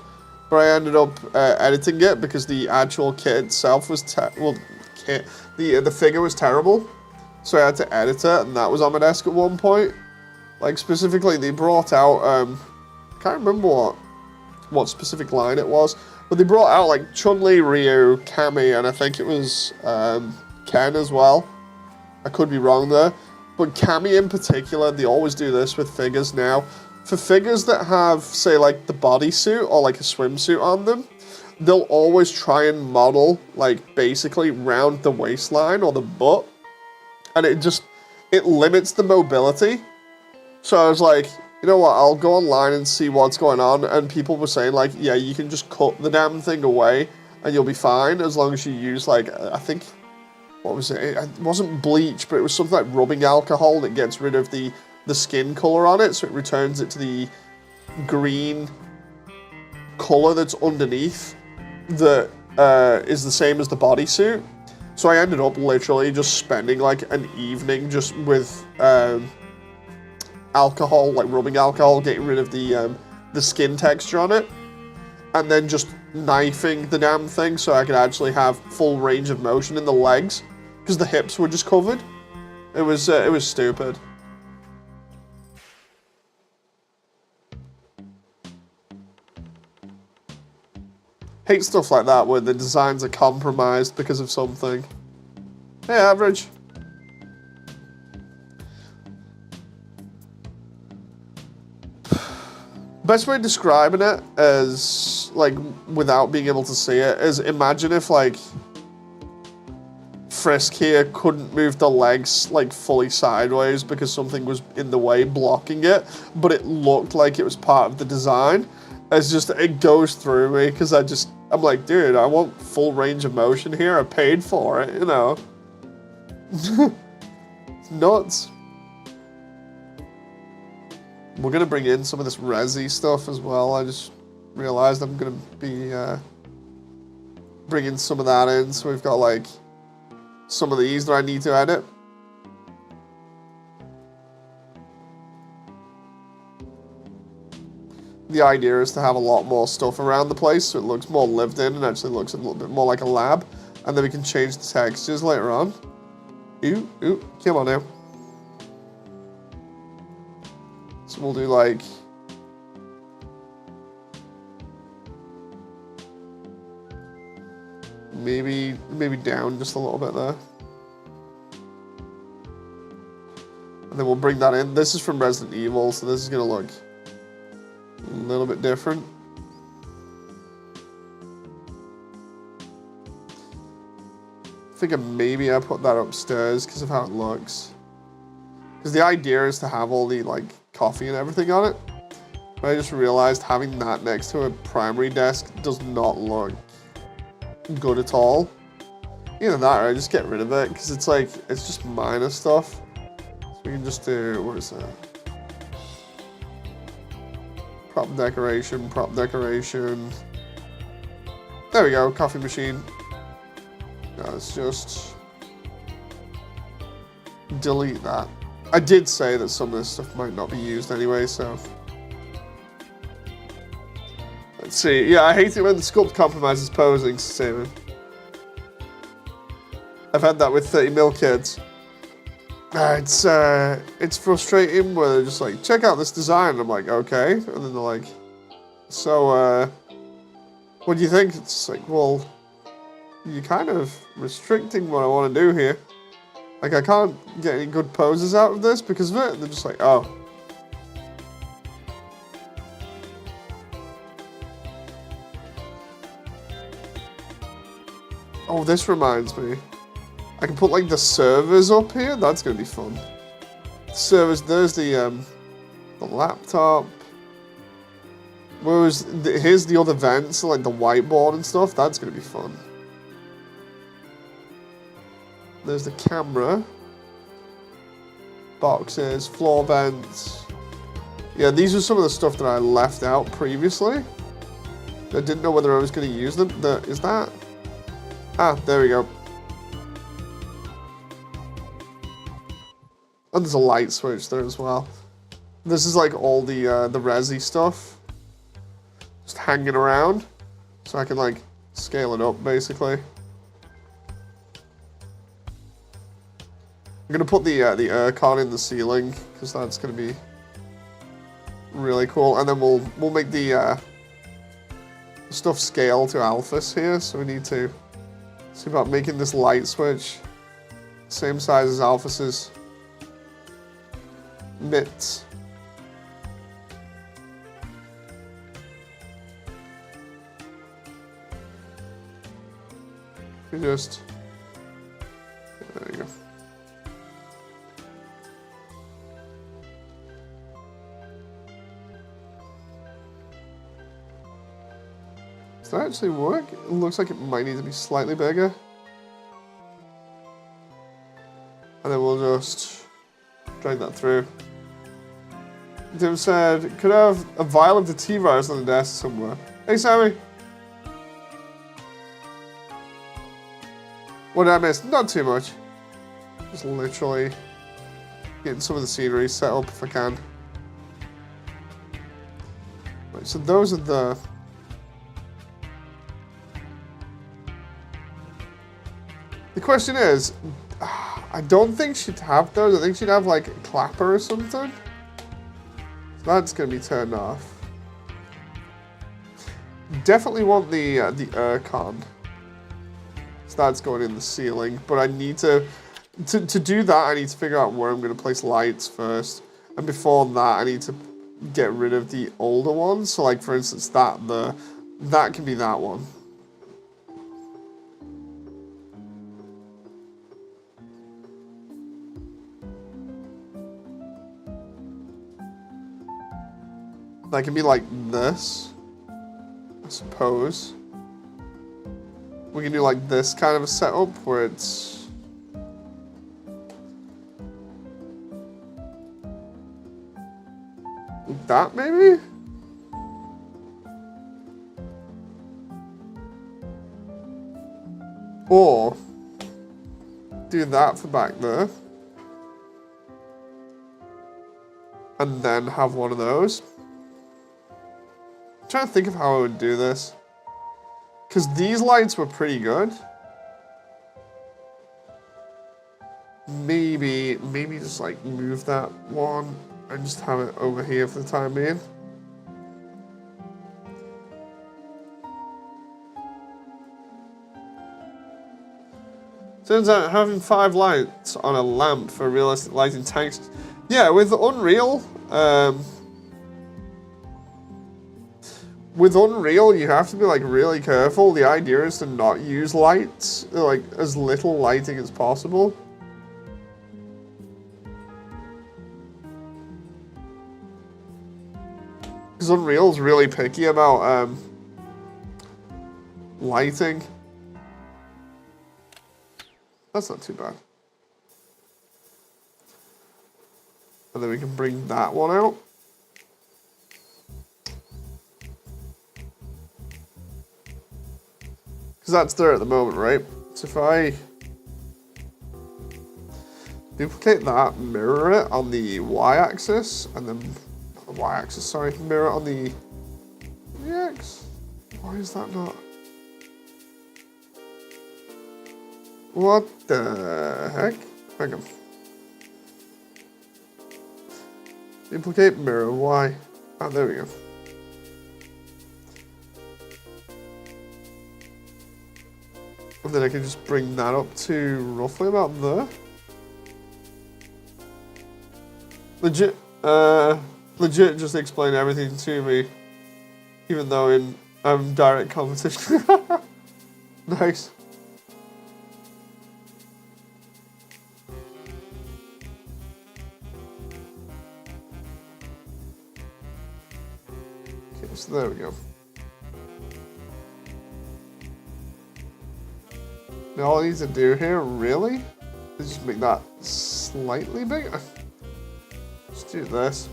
But I ended up editing it because the actual kit itself was, the figure was terrible. So I had to edit it, and that was on my desk at one point. Like, specifically, they brought out, I can't remember what specific line it was, but they brought out like Chun-Li, Ryu, Cammy, and I think it was Ken as well. I could be wrong there, but Cammy in particular, they always do this with figures now. For figures that have, say, like the bodysuit or like a swimsuit on them, they'll always try and model like basically round the waistline or the butt, and it limits the mobility. So I was like, you know what, I'll go online and see what's going on, and people were saying like, yeah, you can just cut the damn thing away and you'll be fine as long as you use like, I think what was it? It wasn't bleach, but it was something like rubbing alcohol that gets rid of the skin color on it, so it returns it to the green color that's underneath that is the same as the bodysuit. So I ended up literally just spending like an evening just with alcohol, like rubbing alcohol, getting rid of the skin texture on it, and then just knifing the damn thing so I could actually have full range of motion in the legs, because the hips were just covered. It was stupid. Hate stuff like that where the designs are compromised because of something. Hey, average. Best way of describing it is, like, without being able to see it, is imagine if, like, Frisk here couldn't move the legs, like, fully sideways because something was in the way blocking it, but it looked like it was part of the design. It's just, it goes through me because I'm like, dude, I want full range of motion here. I paid for it, you know. It's nuts. We're going to bring in some of this resi stuff as well. I just realized I'm going to be bringing some of that in. So we've got like some of these that I need to edit. The idea is to have a lot more stuff around the place so it looks more lived in and actually looks a little bit more like a lab. And then we can change the textures later on. Ooh, come on now. So we'll do like... Maybe down just a little bit there. And then we'll bring that in. This is from Resident Evil, so this is going to look a little bit different. I think maybe I put that upstairs because of how it looks. Because the idea is to have all the like coffee and everything on it. But I just realized having that next to a primary desk does not look good at all. Either that or I just get rid of it because it's like, it's just minor stuff. So we can just do, what is that? Prop decoration. There we go, coffee machine. Let's just delete that. I did say that some of this stuff might not be used anyway, so. Let's see. Yeah, I hate it when the sculpt compromises posing, Simon. I've had that with 30 mil kids. It's frustrating where they're just like, check out this design. And I'm like, okay. And then they're like, so, what do you think? It's like, well, you're kind of restricting what I want to do here. Like, I can't get any good poses out of this because of it. And they're just like, oh. Oh, this reminds me. I can put, like, the servers up here. That's going to be fun. Servers, there's the laptop. Here's the other vents, so, like, the whiteboard and stuff. That's going to be fun. There's the camera. Boxes, floor vents. Yeah, these are some of the stuff that I left out previously. I didn't know whether I was going to use them. Is that? Ah, there we go. And there's a light switch there as well. This is like all the resi stuff. Just hanging around. So I can like scale it up basically. I'm gonna put the aircon in the ceiling because that's gonna be really cool. And then we'll make the stuff scale to alphas here. So we need to see about making this light switch same size as Alphys's mitts. We just, there you go. Does that actually work? It looks like it might need to be slightly bigger. we'll just drag that through. Tim said, could I have a vial of the T-virus on the desk somewhere? Hey, Sammy. What did I miss? Not too much. Just literally getting some of the scenery set up if I can. Right, so those are the... The question is, I don't think she'd have those. I think she'd have like a clapper or something. So that's going to be turned off. Definitely want the aircon. So that's going in the ceiling. But I need to do that, I need to figure out where I'm going to place lights first. And before that, I need to get rid of the older ones. So like, for instance, that can be that one. That can be like this, I suppose. We can do like this kind of a setup where it's... that maybe? Or do that for back there. And then have one of those. I'm trying to think of how I would do this. Because these lights were pretty good. Maybe just like move that one and just have it over here for the time being. Turns out having 5 lights on a lamp for realistic lighting tanks. Yeah, with Unreal, you have to be like really careful. The idea is to not use lights, like as little lighting as possible. Because Unreal's really picky about lighting. That's not too bad. And then we can bring that one out. Because that's there at the moment, right? So if I duplicate that, mirror it on the y-axis, and then y-axis, sorry, mirror it on the x. Why is that not? What the heck? Hang on. Duplicate mirror y. Ah, there we go. And then I can just bring that up to roughly about there. Legit just explain everything to me. Even though I'm direct competition. Nice. Okay, so there we go. Now all I need to do here, really, is just make that slightly bigger. Let's do this.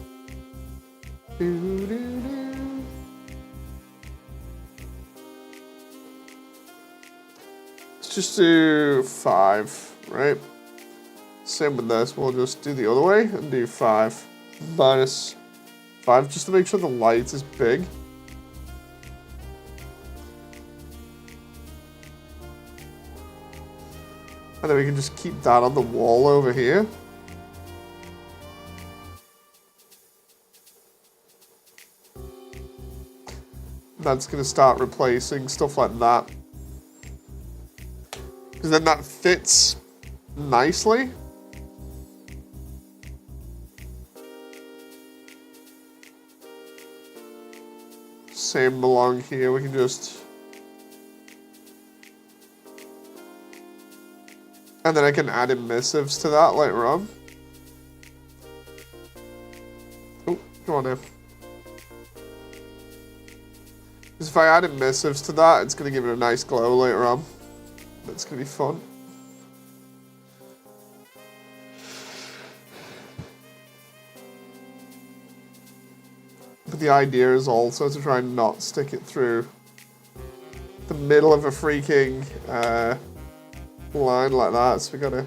Let's just do 5, right? Same with this, we'll just do the other way and do 5 minus 5, just to make sure the light is big. And then we can just keep that on the wall over here. That's going to start replacing stuff like that. Because then that fits nicely. Same along here, we can just... And then I can add emissives to that later on. Oh, come on now. Because if I add emissives to that, it's going to give it a nice glow later on. That's going to be fun. But the idea is also to try and not stick it through the middle of a freaking line like that. So we gotta...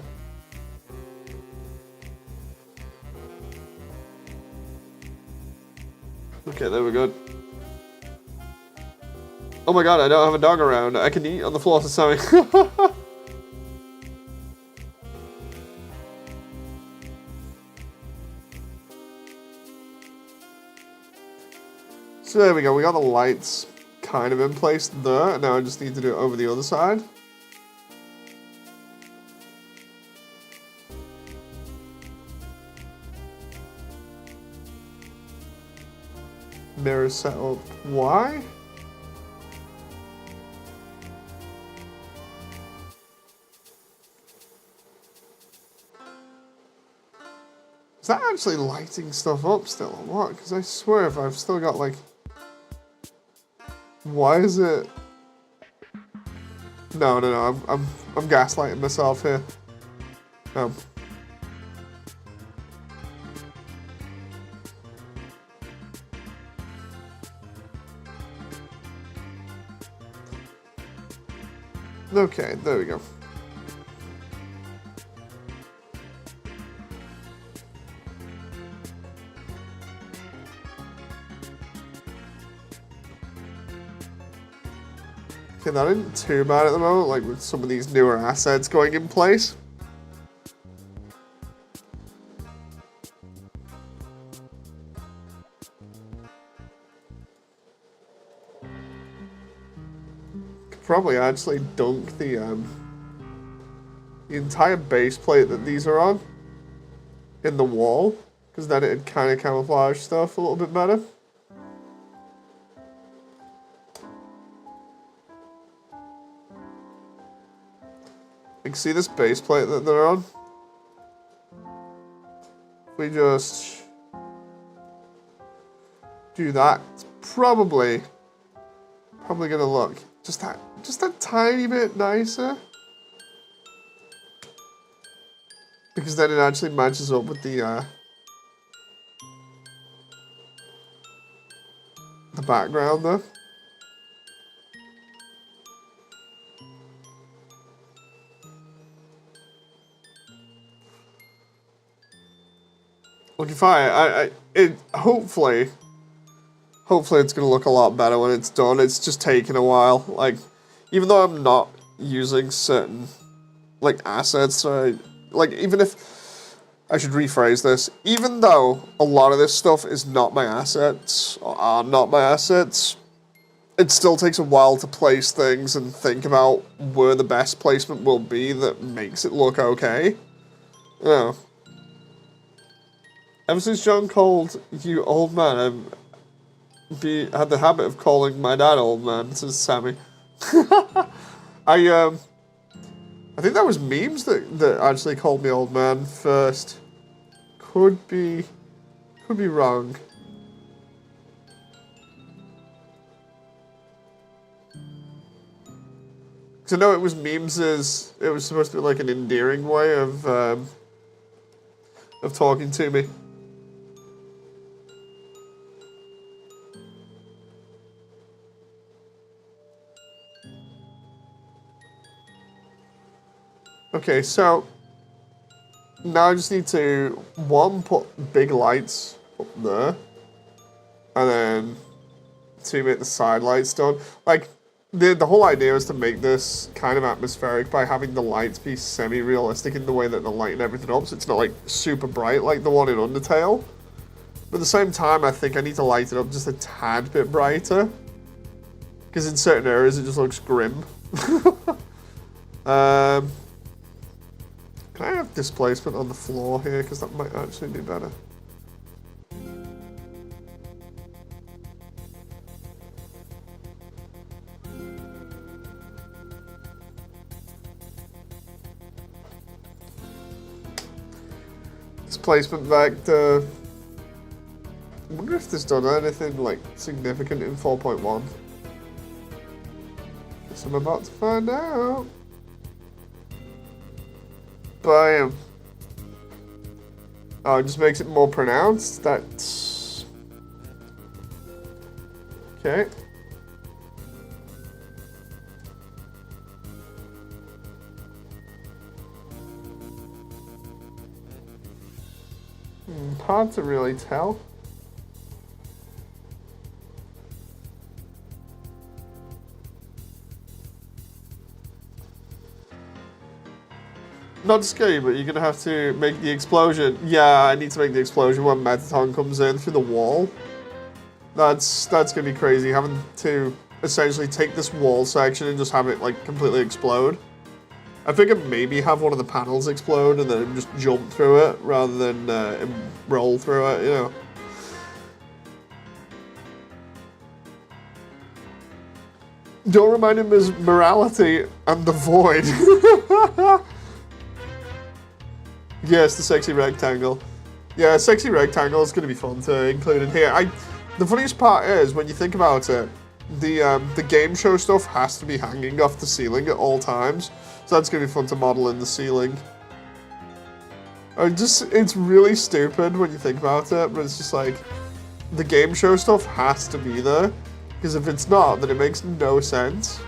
Okay, there we go. Oh my god, I don't have a dog around. I can eat on the floor to Sammy. So there we go, we got the lights kind of in place there. Now I just need to do it over the other side. Mirror set up. Why? Is that actually lighting stuff up still or what? Because I swear if I've still got like... Why is it... No, I'm gaslighting myself here. Okay, there we go. Okay, that isn't too bad at the moment, like with some of these newer assets going in place. Could probably actually dunk the entire base plate that these are on in the wall, because then it'd kind of camouflage stuff a little bit better. You can see this base plate that they're on. We just do that. It's probably gonna look just a tiny bit nicer, because then it actually matches up with the background there. Looking fine. Hopefully it's gonna look a lot better when it's done. It's just taking a while. Like, even though I'm not using certain like assets, like even if I should rephrase this, even though a lot of this stuff is not my assets or are not my assets, it still takes a while to place things and think about where the best placement will be that makes it look okay. You know. Ever since John called you old man, I've had the habit of calling my dad old man, says Sammy. I think that was memes that actually called me old man first. Could be wrong. Because I know it was memes it was supposed to be like an endearing way of talking to me. Okay, so now I just need to, one, put big lights up there, and then two, make the side lights done. Like, the whole idea is to make this kind of atmospheric by having the lights be semi-realistic in the way that they're lighting everything up, so it's not like super bright like the one in Undertale. But at the same time, I think I need to light it up just a tad bit brighter, because in certain areas it just looks grim. Can I have displacement on the floor here? Because that might actually be better. Displacement vector. I wonder if this done anything like significant in 4.1. Guess I'm about to find out. Bam. Oh, it just makes it more pronounced. That's... Okay. Hard to really tell. Not scary, but you're gonna have to make the explosion. Yeah, I need to make the explosion when Metaton comes in through the wall. That's gonna be crazy, having to essentially take this wall section and just have it like completely explode. I figured maybe have one of the panels explode and then just jump through it rather than roll through it, you know. Don't remind him his morality and the void. Yes, the sexy rectangle. Yeah, sexy rectangle is going to be fun to include in here. The funniest part is, when you think about it, the game show stuff has to be hanging off the ceiling at all times. So that's going to be fun to model in the ceiling. It's really stupid when you think about it, but it's just like, the game show stuff has to be there. Because if it's not, then it makes no sense.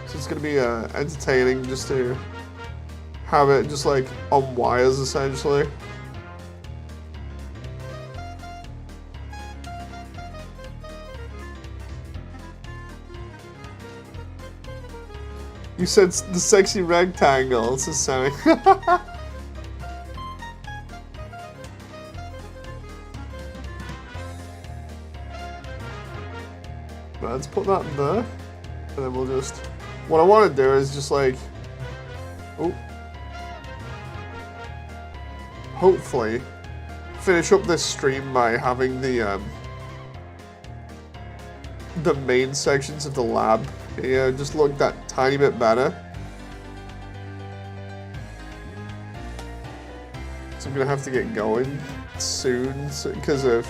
So it's going to be entertaining just to have it just like on wires essentially. You said the sexy rectangle, it's a semi. Let's put that in there. And then we'll just, what I want to do is just like, oh. Hopefully, finish up this stream by having the main sections of the lab here just look that tiny bit better. So I'm gonna have to get going soon because of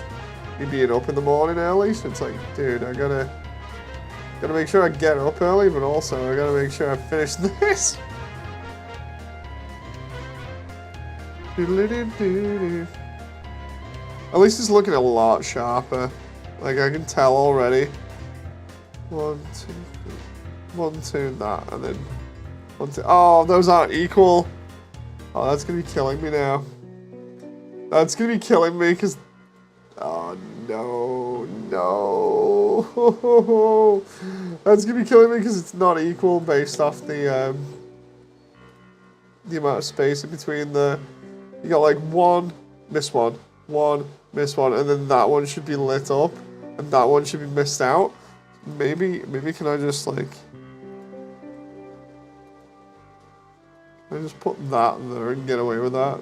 me being up in the morning early. So it's like, dude, I gotta make sure I get up early, but also I gotta make sure I finish this. At least it's looking a lot sharper. Like I can tell already. 1, 2, 1, 2, that, and then 1, 2. Oh, those aren't equal. Oh, that's gonna be killing me now. That's gonna be killing me because. Oh no, no. That's gonna be killing me because it's not equal based off the amount of space in between the. You got like 1, miss 1, 1, miss 1, and then that one should be lit up, and that one should be missed out. Maybe can I just like, can I just put that there and get away with that?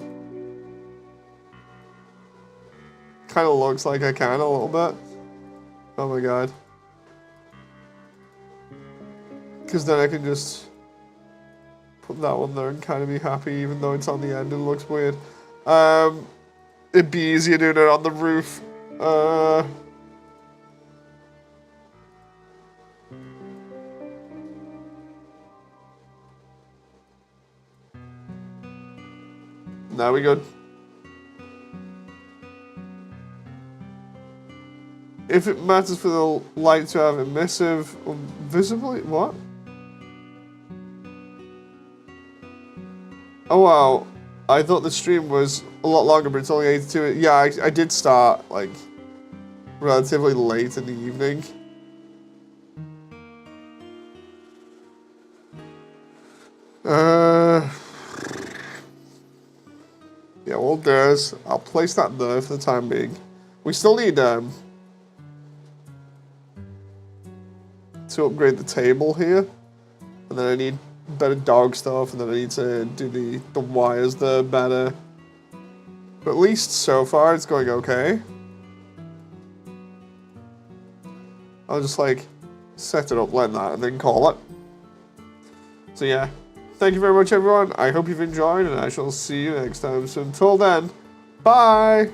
Kind of looks like I can a little bit. Oh my god. Because then I can just put that one there and kind of be happy, even though it's on the end and it looks weird. It'd be easier doing it on the roof. Now we good. If it matters for the light to have emissive or visibly, what? Oh wow, I thought the stream was a lot longer, but it's only 82. Yeah, I did start like relatively late in the evening. Yeah, well there's, I'll place that there for the time being. We still need to upgrade the table here, and then I need better dog stuff, and then I need to do the wires there better. But at least so far it's going okay. I'll just like set it up like that and then call it. So yeah, thank you very much everyone. I hope you've enjoyed, and I shall see you next time. So until then, bye!